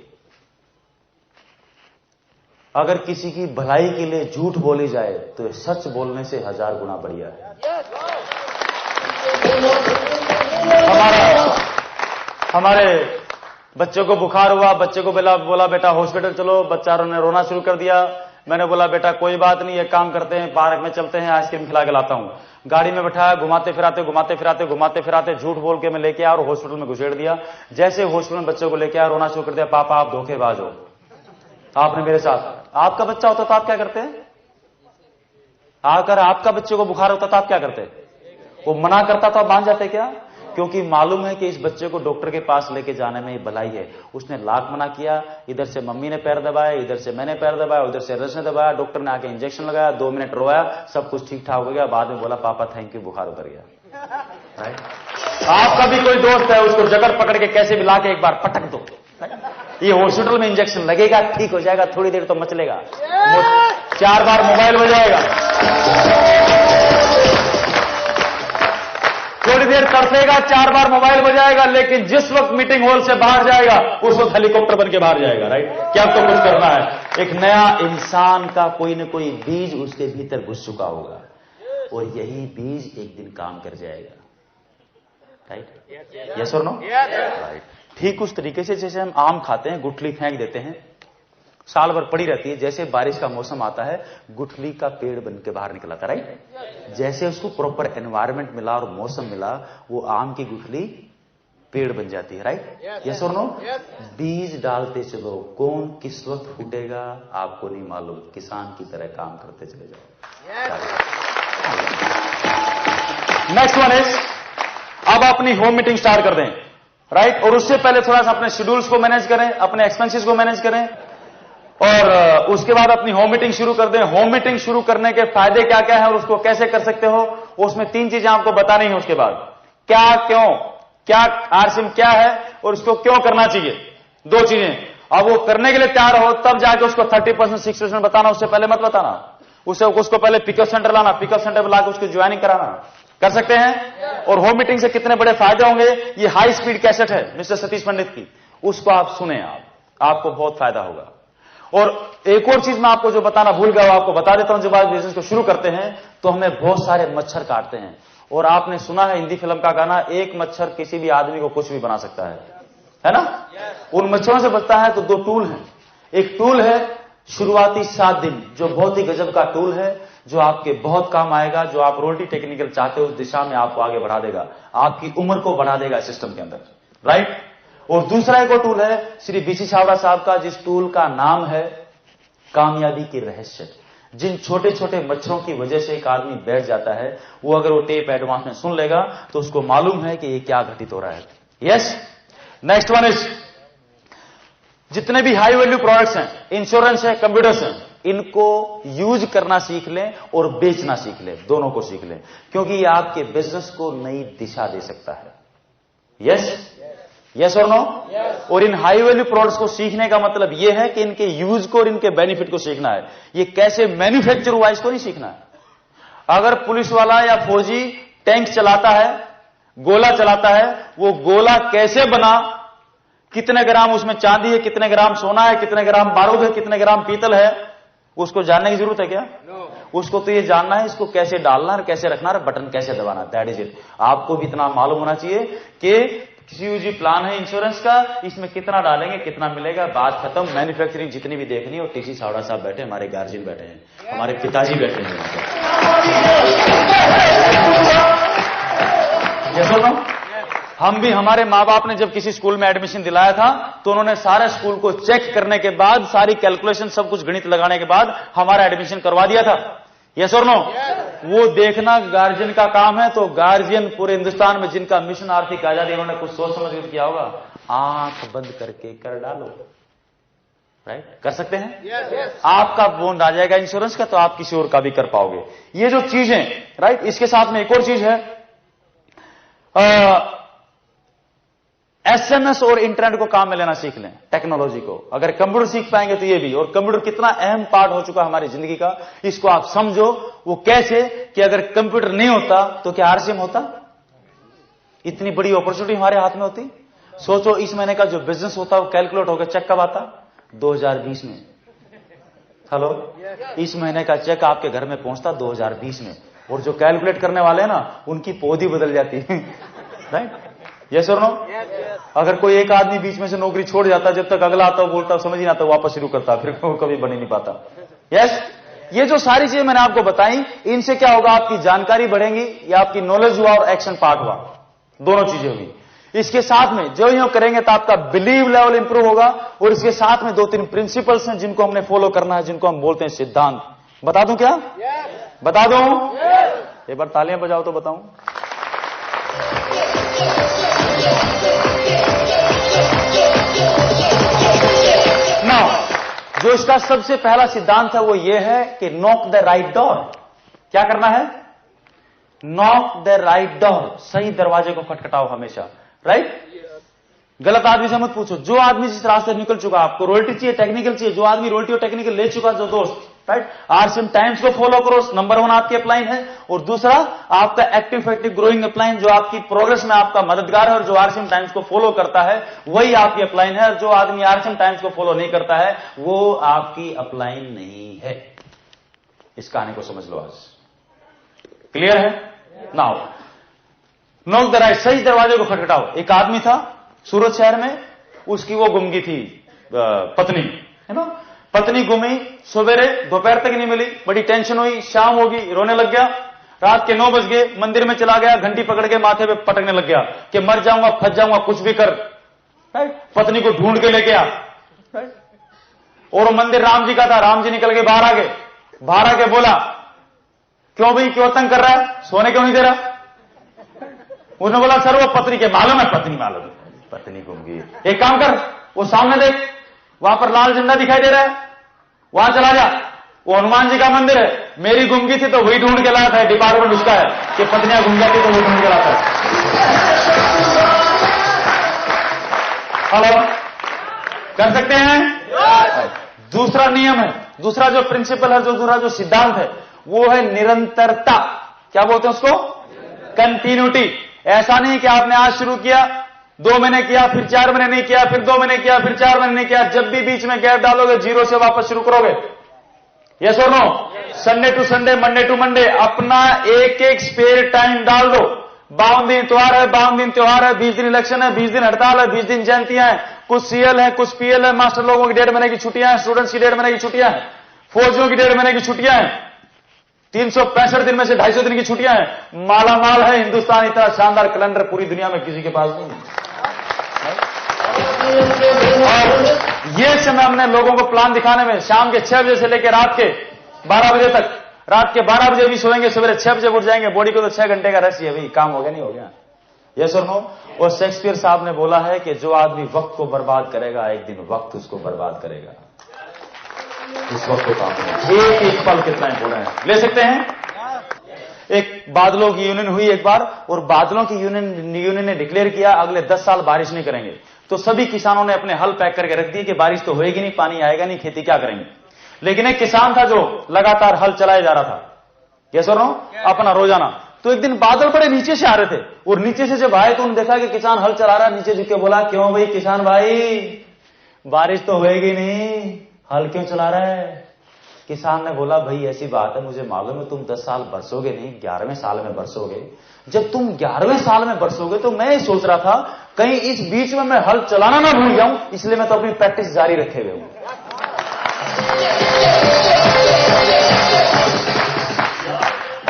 अगर किसी की भलाई के लिए झूठ बोली जाए तो ये सच बोलने से 1000 गुना बढ़िया है। हमारे बच्चों को बुखार हुआ, बच्चे को बोला बेटा हॉस्पिटल चलो, बच्चारों ने रोना शुरू कर दिया। मैंने बोला बेटा कोई बात नहीं, एक काम करते हैं, पार्क में चलते हैं, आइसक्रीम खिला के लाता हूं। गाड़ी में बैठाया, घुमाते फिराते झूठ बोल के मैं लेके आया और हॉस्पिटल में घुसेड़ दिया। जैसे हॉस्पिटल में बच्चों को लेके आया, रोना शुरू कर दिया, पापा आप धोखेबाज हो, आपने मेरे साथ। आपका बच्चा होता तो आप क्या करते? अगर आपका बच्चे को बुखार होता तो आप क्या करते? वो मना करता तो आप मान जाते क्या? क्योंकि मालूम है कि इस बच्चे को डॉक्टर के पास लेके जाने में ये भलाई है। उसने लाख मना किया, इधर से मम्मी ने पैर दबाया, इधर से मैंने पैर दबाया, उधर से रस ने दबाया, डॉक्टर ने आके इंजेक्शन लगाया, 2 मिनट रोया, सब कुछ ठीक ठाक हो गया। बाद में बोला पापा थैंक यू, बुखार उतर गया। राइट? आपका भी कोई दोस्त है, उसको जगह पकड़ के कैसे भी लाके एक बार पटक दो, ये हॉस्पिटल में इंजेक्शन लगेगा, ठीक हो जाएगा, थोड़ी देर तो मचलेगा, 4 बार मोबाइल बजाएगा, थोड़ी देर तरसेगा, 4 बार मोबाइल बजाएगा, लेकिन जिस वक्त मीटिंग हॉल से बाहर जाएगा उस वक्त हेलीकॉप्टर बन के बाहर जाएगा। राइट? क्या तो कुछ करना है। एक नया इंसान का कोई न कोई बीज उसके भीतर घुस चुका होगा और यही बीज एक दिन काम कर जाएगा। राइट? यस और नो? राइट। ठीक उस तरीके से जैसे हम आम खाते हैं, गुठली फेंक देते हैं, साल भर पड़ी रहती है, जैसे बारिश का मौसम आता है गुठली का पेड़ बन के बाहर निकला था। राइट? जैसे उसको प्रॉपर एनवायरनमेंट मिला और मौसम मिला, वो आम की गुठली पेड़ बन जाती है। राइट? यस और नो? बीज डालते चलो, कौन किस वक्त फूटेगा आपको नहीं मालूम, किसान की तरह काम करते चले जाओ। नेक्स्ट वन इज, अब अपनी होम मीटिंग स्टार्ट कर दें। राइट? और उससे पहले थोड़ा सा अपने शेड्यूल्स को मैनेज करें, अपने एक्सपेंसेस को मैनेज करें, और उसके बाद अपनी होम मीटिंग शुरू कर दें। होम मीटिंग शुरू करने के फायदे क्या क्या है और उसको कैसे कर सकते हो, उसमें 3 चीजें आपको बतानी है। उसके बाद क्या, क्यों, क्या आरसीएम क्या है और उसको क्यों करना चाहिए, 2 चीजें। अब वो करने के लिए तैयार हो तब जाके उसको 30% 60% बताना, उससे पहले मत बताना। उसको पहले पिकअप सेंटर लाना, पिकअप सेंटर पर लाकर उसको ज्वाइनिंग कराना। कर सकते हैं? और होम मीटिंग से कितने बड़े फायदे होंगे, ये हाई स्पीड कैसेट है मिस्टर सतीश पंडित की, उसको आप सुने, आपको बहुत फायदा होगा। और एक और चीज मैं आपको जो बताना भूल गया, आपको बता देता हूं। जब आप बिजनेस को शुरू करते हैं तो हमें बहुत सारे मच्छर काटते हैं, और आपने सुना है हिंदी फिल्म का गाना, एक मच्छर किसी भी आदमी को कुछ भी बना सकता है ना? उन मच्छरों से बचता है तो 2 टूल हैं। एक टूल है शुरुआती 7 दिन, जो बहुत ही गजब का टूल है, जो आपके बहुत काम आएगा, जो आप रोटी टेक्निकल चाहते हो उस दिशा में आपको आगे बढ़ा देगा, आपकी उम्र को बढ़ा देगा सिस्टम के अंदर। राइट? और दूसरा एक और टूल है श्री बीसी छाबड़ा साहब का, जिस टूल का नाम है कामयाबी के रहस्य। जिन छोटे छोटे मच्छरों की वजह से एक आदमी बैठ जाता है, वो अगर वो टेप एडवांस में सुन लेगा तो उसको मालूम है कि ये क्या घटित हो रहा है। यस? नेक्स्ट वन इज, जितने भी हाई वैल्यू प्रोडक्ट्स हैं, इंश्योरेंस है, कंप्यूटर्स हैं, इनको यूज करना सीख लें और बेचना सीख लें, दोनों को सीख लें, क्योंकि ये आपके बिजनेस को नई दिशा दे सकता है। यस? यस और नो? और इन हाई वैल्यू प्रोडक्ट्स को सीखने का मतलब यह है कि इनके यूज को और इनके बेनिफिट को सीखना है। ये कैसे मैन्युफैक्चर हुआ इसको नहीं सीखना है। अगर पुलिस वाला या फौजी टैंक चलाता है, गोला चलाता है, वो गोला कैसे बना, कितने ग्राम उसमें चांदी है, कितने ग्राम सोना है, कितने ग्राम बारूद है, कितने ग्राम पीतल है, उसको जानने की जरूरत है क्या? उसको तो ये जानना है इसको कैसे डालना है, कैसे रखना है, बटन कैसे दबाना, दैट इज इट। आपको भी इतना मालूम होना चाहिए कि सीयूजी प्लान है इंश्योरेंस का, इसमें कितना डालेंगे, कितना मिलेगा, बात खत्म। मैन्युफैक्चरिंग जितनी भी देखनी है, और टीसी छाबड़ा साहब बैठे, हमारे गार्जियन बैठे हैं, हमारे पिताजी बैठे हैं। जैसा हम भी, हमारे माँ बाप ने जब किसी स्कूल में एडमिशन दिलाया था तो उन्होंने सारे स्कूल को चेक करने के बाद, सारी कैलकुलेशन, सब कुछ गणित लगाने के बाद हमारा एडमिशन करवा दिया था। यस और नो? वो देखना गार्जियन का काम है। तो गार्जियन पूरे हिंदुस्तान में जिनका मिशन आर्थिक आजादी, उन्होंने कुछ सोच समझ कर किया होगा, आंख बंद करके कर डालो। राइट? कर सकते हैं? आपका बॉन्ड आ जाएगा इंश्योरेंस का, तो आप किसी और का भी कर पाओगे। ये जो चीजें, राइट, इसके साथ में एक और चीज है, एसएमएस और इंटरनेट को काम में लेना सीख लें, टेक्नोलॉजी को। अगर कंप्यूटर सीख पाएंगे तो ये भी, और कंप्यूटर कितना अहम पार्ट हो चुका हमारी जिंदगी का, इसको आप समझो। वो कैसे कि अगर कंप्यूटर नहीं होता तो क्या आरसीएम होता? इतनी बड़ी अपॉर्चुनिटी हमारे हाथ में होती। सोचो, इस महीने का जो बिजनेस होता है वो कैलकुलेट होकर चेक कब आता? 2020 में। हेलो, इस महीने का चेक आपके घर में पहुंचता 2020 में, और जो कैलकुलेट करने वाले हैं ना, उनकी पौधी बदल जाती है। राइट? यस और नो? अगर कोई एक आदमी बीच में से नौकरी छोड़ जाता, जब तक अगला आता बोलता समझ ही नहीं आता, वापस शुरू करता, फिर वो कभी बन ही नहीं पाता। यस, ये जो सारी चीजें मैंने आपको बताई, इनसे क्या होगा? आपकी जानकारी बढ़ेगी, या आपकी नॉलेज हुआ और एक्शन पार्ट हुआ, दोनों चीजें होगी। इसके साथ में जो यूं करेंगे तो आपका बिलीव लेवल इंप्रूव होगा, और इसके साथ में 2-3 प्रिंसिपल्स हैं जिनको हमने फॉलो करना है, जिनको हम बोलते हैं सिद्धांत। बता दूं क्या? बता दूं? एक बार तालियां बजाओ तो बताऊं। नाउ, जो इसका सबसे पहला सिद्धांत है वो ये है कि नॉक द राइट डोर। क्या करना है? नॉक द राइट डोर, सही दरवाजे को खटखटाओ हमेशा। राइट? गलत आदमी से मत पूछो। जो आदमी जिस रास्ते निकल चुका, आपको रॉयल्टी चाहिए, टेक्निकल चाहिए, जो आदमी रॉयल्टी और टेक्निकल ले चुका, जो दोस्त, राइट, आरसीएम टाइम्स को फॉलो करो, नंबर 1 आपकी अपलाइन है। और दूसरा आपका एक्टिव इफेक्टिव ग्रोइंग अपलाइन, जो आपकी प्रोग्रेस में आपका मददगार है, और जो आरसीएम टाइम्स को फॉलो करता है वही आपकी अपलाइन है। और जो आदमी आरसीएम टाइम्स को फॉलो नहीं करता है वो आपकी अपलाइन नहीं है। इस कहानी को समझ लो आज। क्लियर है? नाउ, नॉक द राइट, सही दरवाजे को खटखटाओ। एक आदमी था सूरत शहर में, उसकी वो गुम गई थी पत्नी, है ना। पत्नी गुमी, सवेरे दोपहर तक नहीं मिली, बड़ी टेंशन हुई, शाम होगी, रोने लग गया। रात के 9 बज गए, मंदिर में चला गया, घंटी पकड़ के माथे पे पटकने लग गया कि मर जाऊंगा, फंस जाऊंगा, कुछ भी कर। राइट? पत्नी को ढूंढ के लेके आ। राइट? और मंदिर राम जी का था, राम जी निकल के बाहर आ गए। बाहर आके बोला, क्यों भाई, क्यों तंग कर रहा है, सोने क्यों नहीं दे रहा? उसने बोला, सर वो पत्नी के मालूम है, पत्नी मालूम है, पत्नी गुम गई। एक काम कर, वो सामने देख, वहां पर लाल झंडा दिखाई दे रहा है, वहां चला जा, वो हनुमान जी का मंदिर है। मेरी गुम गई थी तो वही ढूंढ के लाता है, डिपार्टमेंट उसका है कि पत्नियां गुम जाती तो वही ढूंढ के लाता है। हेलो, कर सकते हैं? दूसरा नियम है, दूसरा जो प्रिंसिपल है, जो दूसरा जो सिद्धांत है, वो है निरंतरता। क्या बोलते हैं उसको? कंटिन्यूटी। ऐसा नहीं कि आपने आज शुरू किया, 2 महीने किया, फिर 4 महीने नहीं किया, फिर 2 महीने किया, फिर 4 महीने नहीं किया। जब भी बीच में गैप डालोगे, 0 से वापस शुरू करोगे। यस और no? Sunday to Sunday, Monday to Monday, अपना एक एक स्पेयर टाइम डाल दो। 52 दिन त्योहार है, 52 दिन त्योहार है, 20 दिन इलेक्शन है, 20 दिन हड़ताल है, 20 दिन जयंतियां हैं, कुछ सीएल है, कुछ पीएल है, मास्टर लोगों की 1.5 महीने की छुट्टियां हैं, स्टूडेंट्स की 1.5 महीने की छुट्टियां हैं, फौजियों की 1.5 महीने की छुट्टियां हैं, 365 दिन में से 250 दिन की छुट्टियां हैं। माला माल है हिंदुस्तान, इतना शानदार कैलेंडर पूरी दुनिया में किसी के पास नहीं है। और ये समय हमने लोगों को प्लान दिखाने में, शाम के 6 बजे से लेकर रात के 12 बजे तक, रात के 12 बजे भी सोएंगे, सवेरे 6 बजे उठ जाएंगे। बॉडी को तो 6 घंटे का रेस्ट है भाई, काम हो गया नहीं हो गया? यस और नो? और शेक्सपियर साहब ने बोला है कि जो आदमी वक्त को बर्बाद करेगा, एक दिन वक्त उसको बर्बाद करेगा। इस वक्त को काम करें, एक एक पल कितना इंपॉर्टेंट है, ले सकते हैं? एक बादलों की यूनियन हुई एक बार, और बादलों की यूनियन ने डिक्लेयर किया अगले 10 साल बारिश नहीं करेंगे। तो सभी किसानों ने अपने हल पैक करके रख दिए कि बारिश तो होएगी नहीं, पानी आएगा नहीं, खेती क्या करेंगे। लेकिन एक किसान था जो लगातार हल चलाए जा रहा था, यस और नो, अपना रोजाना। तो एक दिन बादल बड़े नीचे से आ रहे थे, और नीचे से जब आए तो उन्होंने देखा कि किसान हल चला रहा है। नीचे झुक के बोला, क्यों भाई किसान भाई, बारिश तो होएगी नहीं, हल क्यों चला रहा है? किसान ने बोला, भाई ऐसी बात है, मुझे मालूम है तुम 10 साल बरसोगे नहीं, 11वें साल में बरसोगे। जब तुम 11वें साल में बरसोगे तो मैं सोच रहा था कहीं इस बीच में मैं हल चलाना ना भूल जाऊं, इसलिए मैं तो अपनी प्रैक्टिस जारी रखे हुए हूं।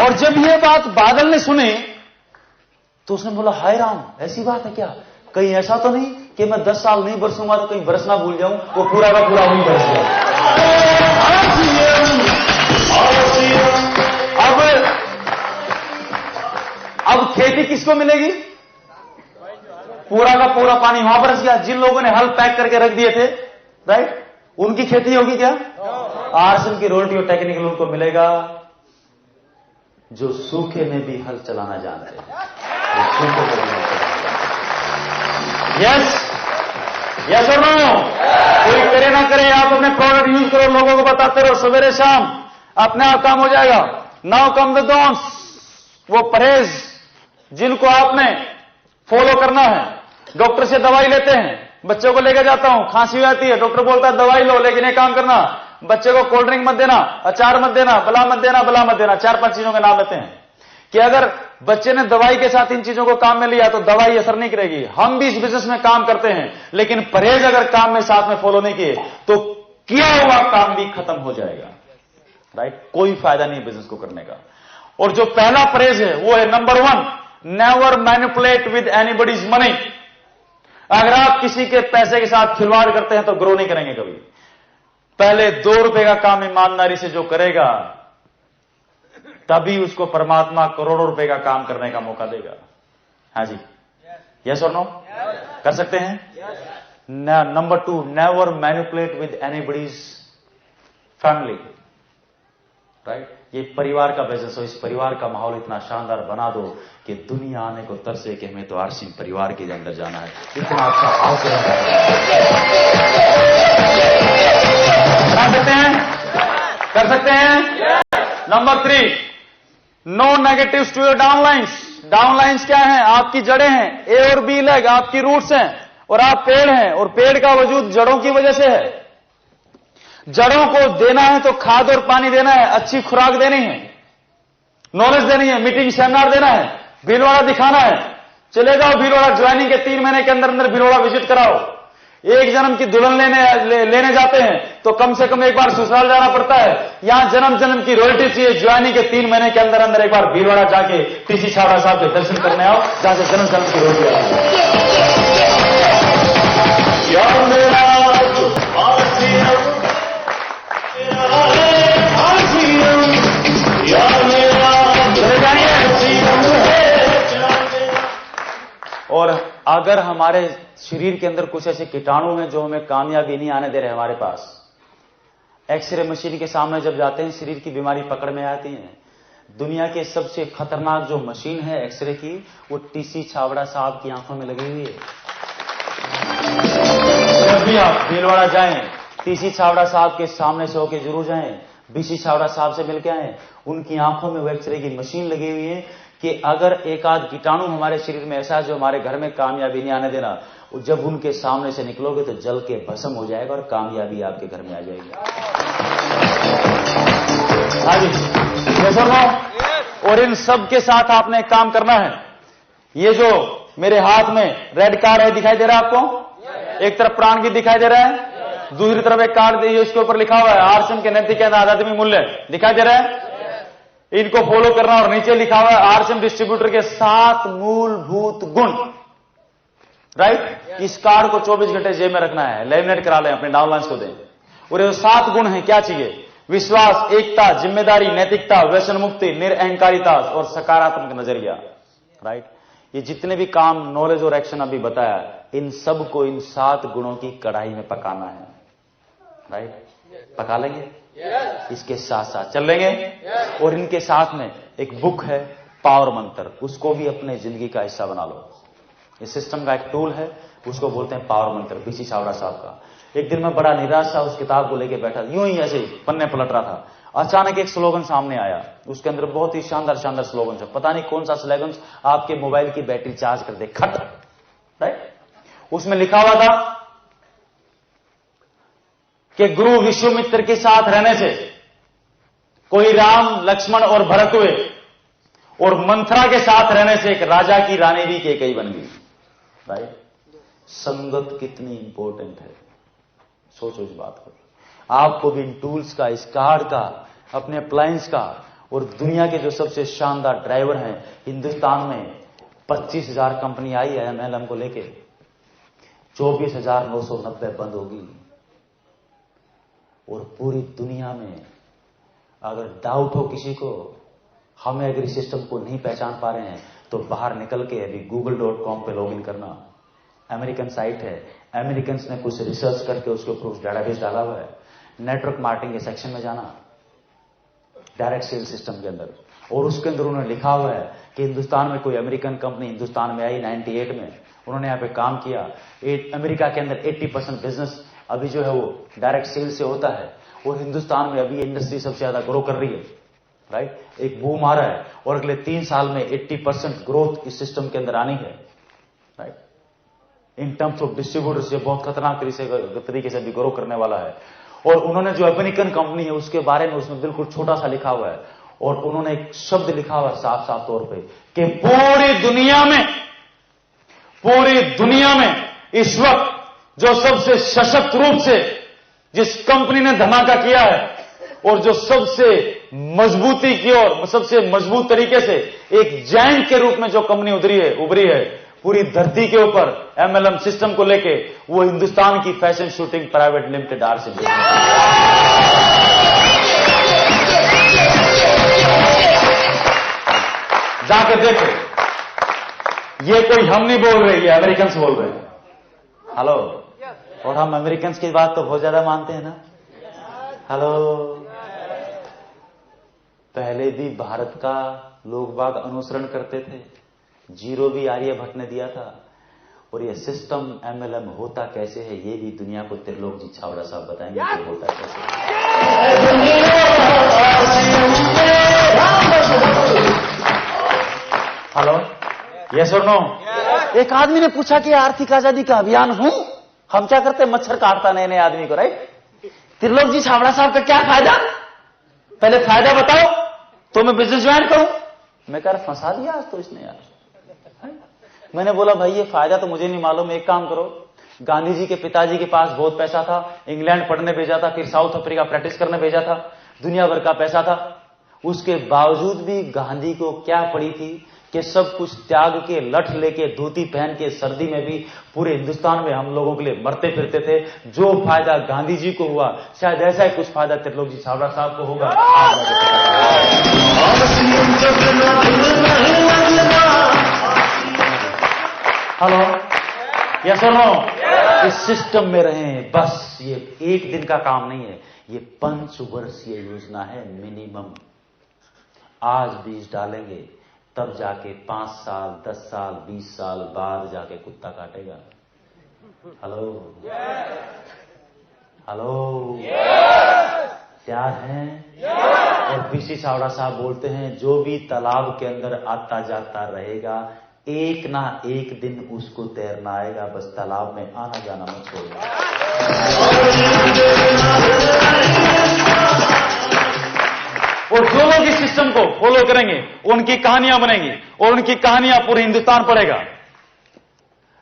और जब यह बात बादल ने सुनी तो उसने बोला, हाय राम, ऐसी बात है क्या? कहीं ऐसा तो नहीं कि मैं 10 साल नहीं बरसूंगा तो कहीं बरसना भूल जाऊं, वो पूरा का पूरा वही बरस गया। अब खेती किसको मिलेगी? पूरा का पूरा पानी वहां बरस गया। जिन लोगों ने हल पैक करके रख दिए थे, राइट, उनकी खेती होगी क्या? आरसीएम की रॉयल्टी और टेक्निकल उनको मिलेगा जो सूखे में भी हल चलाना जानते हैं। यस यस और नो? कोई करे ना करे, आप अपने प्रोडक्ट यूज करो, लोगों को बताते रहो, सवेरे शाम अपने आप काम हो जाएगा। नाउ कम द डोंट्स, वो परहेज जिनको आपने फॉलो करना है। डॉक्टर से दवाई लेते हैं, बच्चों को लेकर जाता हूं, खांसी हो जाती है, डॉक्टर बोलता है दवाई लो, लेकिन एक काम करना, बच्चे को कोल्ड ड्रिंक मत देना, अचार मत देना, बला मत देना, बला मत देना। 4-5 चीजों के नाम लेते हैं कि अगर बच्चे ने दवाई के साथ इन चीजों को काम में लिया तो दवाई असर नहीं करेगी। हम भी इस बिजनेस में काम करते हैं, लेकिन परहेज अगर काम में साथ में फॉलो नहीं किए तो किया हुआ काम भी खत्म हो जाएगा। राइट? कोई फायदा नहीं बिजनेस को करने का। और जो पहला परहेज है वो है number 1, never manipulate with anybody's money. अगर आप किसी के पैसे के साथ खिलवाड़ करते हैं तो ग्रो नहीं करेंगे कभी। पहले 2 रुपए का काम ईमानदारी से जो करेगा, तभी उसको परमात्मा करोड़ों रुपए का काम करने का मौका देगा। हाँ जी, यस और नो? कर सकते हैं? Number 2, never manipulate with anybody's family. Right? ये परिवार का बिजनेस हो, इस परिवार का माहौल इतना शानदार बना दो कि दुनिया आने को तरसे कि हमें तो आरसीएम परिवार के अंदर जाना है। इतना अच्छा भाव कर सकते हैं? कर सकते हैं? Number 3, no negatives to your downlines. Downlines क्या है? आपकी जड़ें हैं, ए और बी लेग आपकी रूट्स हैं, और आप पेड़ हैं, और पेड़ का वजूद जड़ों की वजह से है। जड़ों को देना है तो खाद और पानी देना है, अच्छी खुराक देनी है, नॉलेज देनी है, मीटिंग सेमिनार देना है, भीलवाड़ा दिखाना है। चले जाओ भीलवाड़ा, ज्वाइनिंग के 3 महीने के अंदर अंदर भीलवाड़ा विजिट कराओ। एक जन्म की दुल्हन लेने जाते हैं तो कम से कम एक बार ससुराल जाना पड़ता है। यहां जन्म जन्म की रॉयल्टी चाहिए, ज्वाइनिंग के 3 महीने के अंदर अंदर एक बार भीलवाड़ा जाके टीसी छावड़ा साहब के दर्शन करने आओ, जहां से जन्म जन्म की रॉयल्टी और अगर हमारे शरीर के अंदर कुछ ऐसे कीटाणु हैं जो हमें कामयाबी नहीं आने दे रहे हमारे पास, एक्सरे मशीन के सामने जब जाते हैं शरीर की बीमारी पकड़ में आती है। दुनिया के सबसे खतरनाक जो मशीन है एक्सरे की, वो टीसी छावड़ा साहब की आंखों में लगी हुई है। जब भी आप भीलवाड़ा जाएं, टीसी छावड़ा साहब के सामने से होके जरूर जाएं, बीसी छावड़ा साहब से मिलके आए। उनकी आंखों में वो एक्सरे की मशीन लगी हुई है कि अगर एक आध कीटाणु हमारे शरीर में ऐसा है जो हमारे घर में कामयाबी नहीं आने देना, जब उनके सामने से निकलोगे तो जल के भस्म हो जाएगा और कामयाबी आपके घर में आ जाएगी। हाँ जी, और इन सब के साथ आपने एक काम करना है। ये जो मेरे हाथ में रेड कार्ड है दिखाई दे रहा है आपको? एक तरफ प्राण की दिखाई दे रहा है, दूसरी तरफ एक कार्ड है, उसके ऊपर लिखा हुआ है आरसीएम के नैतिक आध्यात्मिक मूल्य, दिखाई दे रहा है? इनको फॉलो करना। और नीचे लिखा हुआ है आरसीएम डिस्ट्रीब्यूटर के 7 मूलभूत गुण। राइट? इस कार्ड को 24 घंटे जेब में रखना है, लेमिनेट करा लें, अपने डाउनलाइंस को दें। और ये 7 गुण हैं, क्या चाहिए? विश्वास, एकता, जिम्मेदारी, नैतिकता, व्यसन मुक्ति, निरअहंकारिता और सकारात्मक नजरिया। राइट? ये जितने भी काम, नॉलेज और एक्शन अभी बताया, इन सब को इन 7 गुणों की कढ़ाई में पकाना है। राइट? पका लेंगे? इसके साथ साथ चल लेंगे। और इनके साथ में एक बुक है पावर मंत्र, उसको भी अपने जिंदगी का हिस्सा बना लो। इस सिस्टम का एक टूल है, उसको बोलते हैं पावर मंत्र, बीसी छावड़ा साहब का। एक दिन मैं बड़ा निराश था, उस किताब को लेके बैठा, यूं ही ऐसे ही पन्ने पलट रहा था। अचानक एक स्लोगन सामने आया, उसके अंदर बहुत ही शानदार शानदार स्लोगन है। पता नहीं कौन सा स्लोगन आपके मोबाइल की बैटरी चार्ज कर दे, खट। राइट? उसमें लिखा हुआ था कि गुरु विश्वामित्र के साथ रहने से कोई राम, लक्ष्मण और भरत हुए, और मंथरा के साथ रहने से एक राजा की रानी भी केकई बन गई। राइट? संगत कितनी इंपॉर्टेंट है, सोचो इस बात को। आपको भी इन टूल्स का, इस कार्ड का, अपने अप्लायंस का, और दुनिया के जो सबसे शानदार ड्राइवर हैं हिंदुस्तान में, 25,000 कंपनी आई है एमएलएम को लेके, 24,990 बंद होगी। और पूरी दुनिया में अगर डाउट हो किसी को, हमें अगर इस सिस्टम को नहीं पहचान पा रहे हैं, तो बाहर निकल के अभी google.com पे लॉगिन करना। अमेरिकन साइट है, अमेरिकन ने कुछ रिसर्च करके उसके ऊपर उस डाटाबेस डाला हुआ है। नेटवर्क मार्केटिंग के सेक्शन में जाना, डायरेक्ट सेल सिस्टम के अंदर, और उसके अंदर उन्होंने लिखा हुआ है कि हिंदुस्तान में कोई अमेरिकन कंपनी हिंदुस्तान में आई 98 में, उन्होंने यहाँ पे काम किया। अमेरिका के अंदर 80% बिजनेस अभी जो है वो डायरेक्ट सेल से होता है, और हिंदुस्तान में अभी इंडस्ट्री सबसे ज्यादा ग्रो कर रही है, राइट। एक बूम आ रहा है और अगले 3 साल में 80% ग्रोथ इस सिस्टम के अंदर आनी है, right. In terms of distributors ये बहुत खतरनाक तरीके से भी ग्रो करने वाला है। और उन्होंने जो अमेरिकन कंपनी है उसके बारे में उसमें बिल्कुल छोटा सा लिखा हुआ है, और उन्होंने एक शब्द लिखा हुआ है साफ साफ तौर पे कि पूरी दुनिया में इस वक्त जो सबसे सशक्त रूप से जिस कंपनी ने धमाका किया है और जो सबसे मजबूती की और सबसे मजबूत तरीके से एक जायंट के रूप में जो कंपनी उभरी है पूरी धरती के ऊपर एमएलएम सिस्टम को लेके, वो हिंदुस्तान की fashion shooting private limited RC जाकर देखो। ये कोई हम नहीं बोल रहे, ये अमेरिकन बोल रहे हैं। हेलो, और हम अमेरिकन की बात तो बहुत ज्यादा मानते हैं ना। हेलो, पहले भी भारत का लोग बाग अनुसरण करते थे, जीरो भी आर्यभट्ट ने दिया था। और ये सिस्टम एमएलएम होता कैसे है ये भी दुनिया को त्रिलोक जी छावड़ा साहब बताएंगे कि होता कैसे है। हेलो, यस और नो? एक आदमी ने पूछा कि आर्थिक आजादी का अभियान हूं, हम क्या करते, मच्छर काटता नए नए आदमी को, राइट। त्रिलोक जी छावड़ा साहब का क्या फायदा, पहले फायदा बताओ तो मैं बिजनेस ज्वाइन करूं। मैं कह रहा फंसा दिया आज तो इसने यार। मैंने बोला भाई ये फायदा तो मुझे नहीं मालूम, एक काम करो, गांधी जी के पिताजी के पास बहुत पैसा था, इंग्लैंड पढ़ने भेजा था, फिर साउथ अफ्रीका प्रैक्टिस करने भेजा था, दुनिया भर का पैसा था, उसके बावजूद भी गांधी को क्या पड़ी थी कि सब कुछ त्याग के, लठ लेके, धोती पहन के, सर्दी में भी पूरे हिंदुस्तान में हम लोगों के लिए मरते फिरते थे। जो फायदा गांधी जी को हुआ शायद ऐसा ही कुछ फायदा त्रिलोक जी छावड़ा साहब को होगा। हेलो, यस और नो? इस सिस्टम में रहें बस। ये एक दिन का काम नहीं है, ये 5 वर्षीय योजना है मिनिमम। आज बीज डालेंगे तब जाके 5 साल, 10 साल, 20 साल बाद जाके कुत्ता काटेगा। हेलो, हेलो, तैयार हैं? और पीसी छावड़ा साहब बोलते हैं जो भी तालाब के अंदर आता जाता रहेगा एक ना एक दिन उसको तैरना आएगा, बस तालाब में आना जाना मत छोड़ना। और जो लोग इस सिस्टम को फॉलो करेंगे उनकी कहानियां बनेंगी और उनकी कहानियां पूरे हिंदुस्तान पढ़ेगा।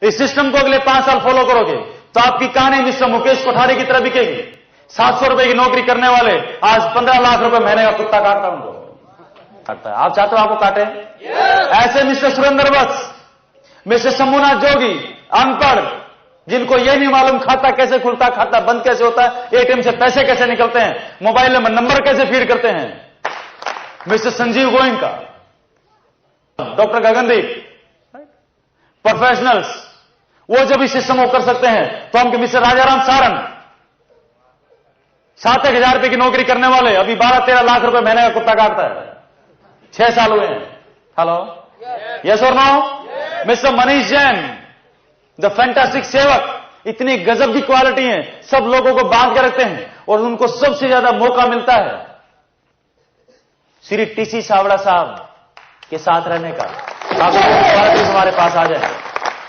इस सिस्टम को अगले 5 साल फॉलो करोगे तो आपकी कहानी मिस्टर मुकेश कोठारी की तरह बिकेगी। 700 रुपए की नौकरी करने वाले आज 15 लाख रुपए महीने का कुत्ता काटता उनको काटता है। आप चाहते हो आपको काटे? ऐसे मिस्टर सुरेंद्र वत्स, मिस्टर शंभुनाथ जोगी, अनपढ़, जिनको ये नहीं मालूम खाता कैसे खुलता, खाता बंद कैसे होता है, एटीएम से पैसे कैसे निकलते हैं, मोबाइल में नंबर कैसे फीड करते हैं, mister Sanjeev Goenka, doctor Gagandeep, professionals, वो जब इस सिस्टम को कर सकते हैं तो हम मिस्टर राजाराम सारंग 7,000 रुपए की नौकरी करने वाले अभी 12-13 लाख रुपए महीने का कुत्ता काटता है, 6 साल हुए हैं। हेलो, यस और no? Mister Manish Jain, the fantastic sevak, इतनी गजब की क्वालिटी है, सब लोगों को बांध के रखते हैं और उनको सबसे ज्यादा मौका मिलता है श्री टीसी छावड़ा साहब के साथ रहने का। अगर वो क्वालिटीज हमारे पास आ जाए,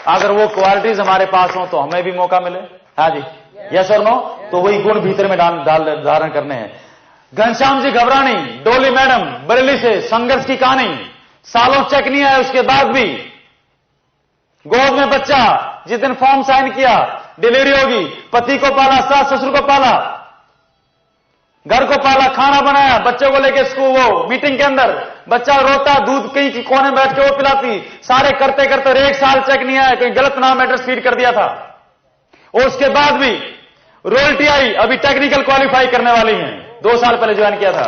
अगर वो क्वालिटीज हमारे पास हो तो हमें भी मौका मिले। हाँ जी, यस और नो? तो वही गुण भीतर में धारण करने हैं। घनश्याम जी घबरानी, डोली मैडम, बरेली से संघर्ष की कहानी, सालों चेक नहीं आया उसके बाद भी गोद में बच्चा, जिस दिन फॉर्म साइन किया डिलीवरी होगी, पति को पाला, सास ससुर को पाला, घर को पाला, खाना बनाया, बच्चे को लेके स्कूल, वो मीटिंग के अंदर बच्चा रोता, दूध कहीं की कोने में बैठ के वो पिलाती, सारे करते करते 1 साल चेक नहीं आया, कोई गलत नाम एड्रेस फीड कर दिया था। और उसके बाद भी रॉयल्टी आई, अभी टेक्निकल क्वालिफाई करने वाली हैं, 2 साल पहले ज्वाइन किया था।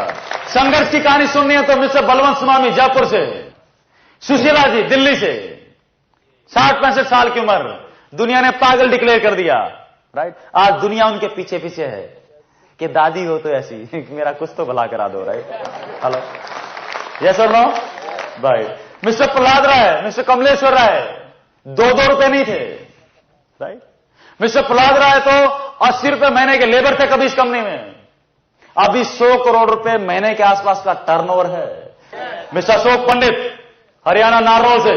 संघर्ष की कहानी सुननी है तो मिस्टर बलवंत स्वामी जयपुर से, सुशीला जी दिल्ली से, 60-65 साल की उम्र, दुनिया ने पागल डिक्लेयर कर दिया, राइट। आज दुनिया उनके पीछे पीछे है कि दादी हो तो ऐसी मेरा कुछ तो भला करा दो, राइट। हेलो, यस और नो? राइट। मिस्टर प्रहलाद राय, मिस्टर कमलेश्वर राय, 2-2 रुपए नहीं थे, राइट। मिस्टर प्रहलाद राय तो 80 रुपए महीने के लेबर थे कभी इस कंपनी में, अभी 100 करोड़ रुपए महीने के आसपास का टर्नओवर है। मिस्टर अशोक पंडित हरियाणा नारनौल से,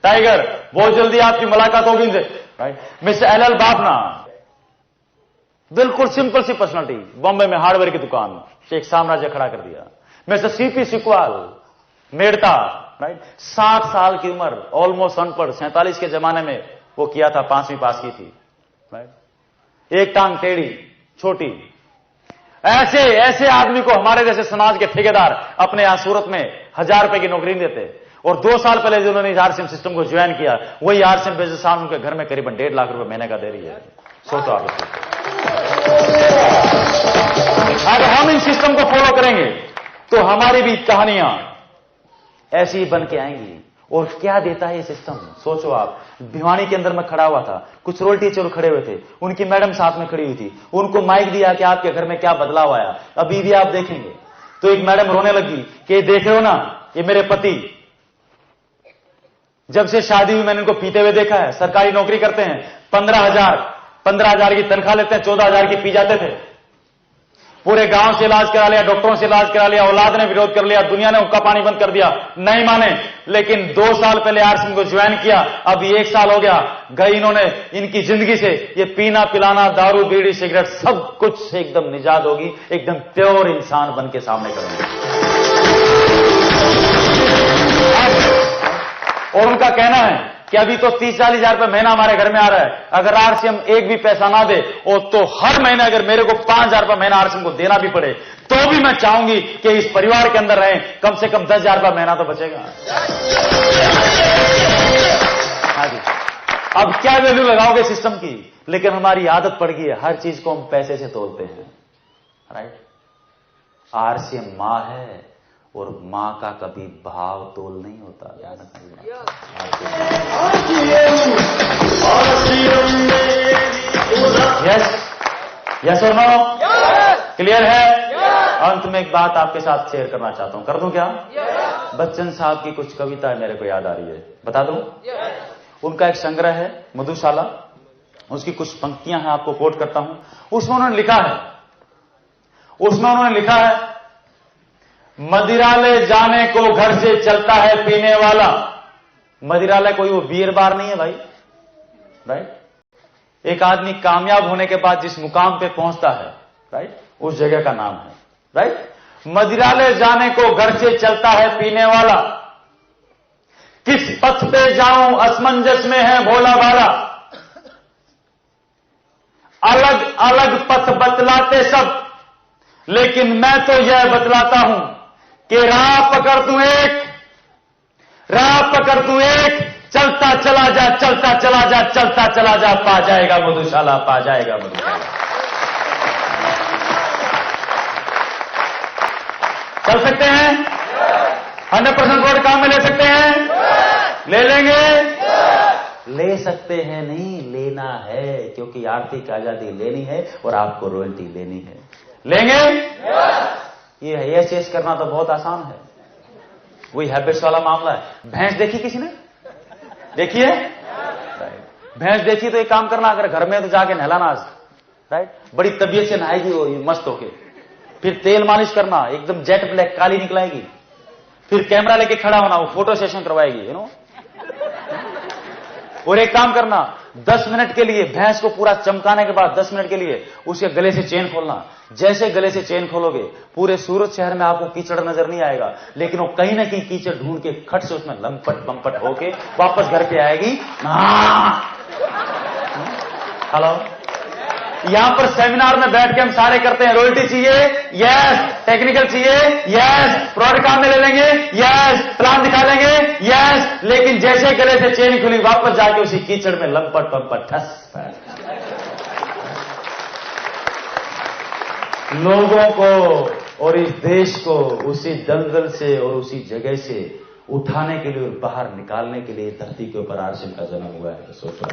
टाइगर, बहुत जल्दी आपकी मुलाकात होगी इनसे, राइट। मिस्टर एल बाफना, बिल्कुल सिंपल सी पर्सनालिटी, बॉम्बे में हार्डवेयर की दुकान, एक साम्राज्य खड़ा कर दिया। मिस्टर सीपी सिकवाल, मेड़ता, राइट, 60 साल की उम्र, ऑलमोस्ट अनपढ़, 47 के जमाने में वो किया था, 5वीं पास की थी, राइट। एक टांग टेढ़ी, छोटी, ऐसे आदमी को हमारे जैसे समाज के ठेकेदार अपने यहां सूरत में 1000 रुपए की नौकरी देते। और 2 साल पहले जो उन्होंने आरसीएम सिस्टम को ज्वाइन किया, वही आरसीएम बिजनेस उनके घर में करीबन 1.5 लाख रुपए महीने का दे रही है। सोचो आप इसको। अगर हम इन सिस्टम को फॉलो करेंगे तो हमारी भी कहानियां ऐसी ही बन के आएंगी। और क्या देता है ये सिस्टम, सोचो आप। भिवानी के अंदर मैं खड़ा हुआ था, कुछ रोल टीचर खड़े हुए थे, उनकी मैडम साथ में खड़ी हुई थी, उनको माइक दिया कि आपके घर में क्या बदलाव आया, अभी भी आप देखेंगे। तो एक मैडम रोने लगी कि देख रहे हो ना, ये मेरे पति, जब से शादी हुई मैंने इनको पीते हुए देखा है, सरकारी नौकरी करते हैं, 15,000 की तनख्वाह लेते हैं, 14,000 की पी जाते थे। पूरे गांव से इलाज करा लिया, डॉक्टरों से इलाज करा लिया, औलाद ने विरोध कर लिया, दुनिया ने हुक्का पानी बंद कर दिया, नहीं माने। लेकिन 2 साल पहले आरसीएम को ज्वाइन किया, अभी 1 साल हो गया, गई इन्होंने इनकी जिंदगी से ये पीना पिलाना, दारू बीड़ी सिगरेट सब कुछ से एकदम निजात होगी, एकदम प्योर इंसान बन के सामने करेंगे। और उनका कहना है कि अभी तो 30-40 हजार रुपए महीना हमारे घर में आ रहा है, अगर आरसीएम एक भी पैसा ना दे और तो हर महीने अगर मेरे को 5,000 रुपए महीना आरसीएम को देना भी पड़े तो भी मैं चाहूंगी कि इस परिवार के अंदर रहें, कम से कम 10,000 रुपए महीना तो बचेगा। हाँ जी, अब क्या वैल्यू लगाओगे सिस्टम की, लेकिन हमारी आदत पड़ गई है, हर चीज को हम पैसे से तोलते हैं, राइट। आरसीएम मां है और मां का कभी भाव तोल नहीं होता। यस और नो, क्लियर है। अंत में एक बात आपके साथ शेयर करना चाहता हूं, कर दूं क्या? बच्चन साहब की कुछ कविताएं मेरे को याद आ रही है, बता दूं? उनका एक संग्रह है मधुशाला, उसकी कुछ पंक्तियां हैं, आपको कोट करता हूं। उसमें उन्होंने लिखा है मदिरालय जाने को घर से चलता है पीने वाला। मदिरालय कोई वो बियर बार नहीं है भाई, राइट। एक आदमी कामयाब होने के बाद जिस मुकाम पे पहुंचता है, राइट, उस जगह का नाम है, राइट। मदिरालय जाने को घर से चलता है पीने वाला, किस पथ पे जाऊं असमंजस में है भोला भाला। अलग अलग पथ बतलाते सब, लेकिन मैं तो यह बतलाता हूं कि राह पकड़ तू एक, चलता चला जा, चलता चला जा, चलता चला जा, पा जाएगा मधुशाला, पा जाएगा मधुशाला। चल सकते हैं? 100% वोट काम में ले सकते हैं? ले लेंगे? ले सकते हैं नहीं, लेना है, क्योंकि आर्थिक आजादी लेनी है और आपको रॉयल्टी लेनी है। लेंगे? ये एएसएस करना तो बहुत आसान है, वही हैबिट्स वाला मामला है। भैंस देखी किसी ने? देखी है? भैंस देखी तो एक काम करना, अगर घर में तो जाके नहलाना, राइट, बड़ी तबीयत से नहाएगी वो मस्त होके, फिर तेल मालिश करना, एकदम जेट ब्लैक काली निकलाएगी, फिर कैमरा लेके खड़ा होना, वो फोटो सेशन करवाएगी, यू नो। और एक काम करना, 10 मिनट के लिए भैंस को पूरा चमकाने के बाद 10 मिनट के लिए उसके गले से चेन खोलना। जैसे गले से चेन खोलोगे पूरे सूरत शहर में आपको कीचड़ नजर नहीं आएगा, लेकिन वो कहीं ना कहीं कीचड़ ढूंढ के खट से उसमें लंपट बंपट होके वापस घर पे आएगी। हेलो, यहां पर सेमिनार में बैठ के हम सारे करते हैं, रॉयल्टी चाहिए, यस, टेक्निकल चाहिए, यस, प्रोडक्ट काम में ले लेंगे, यस, प्लान दिखा लेंगे, यस, लेकिन जैसे गले से चेन खुली वापस जाके उसी कीचड़ में लंपट पंपट ठस। लोगों को और इस देश को उसी दलदल से और उसी जगह से उठाने के लिए और बाहर निकालने के लिए धरती के ऊपर आरसीएम का जन्म हुआ है। सोचो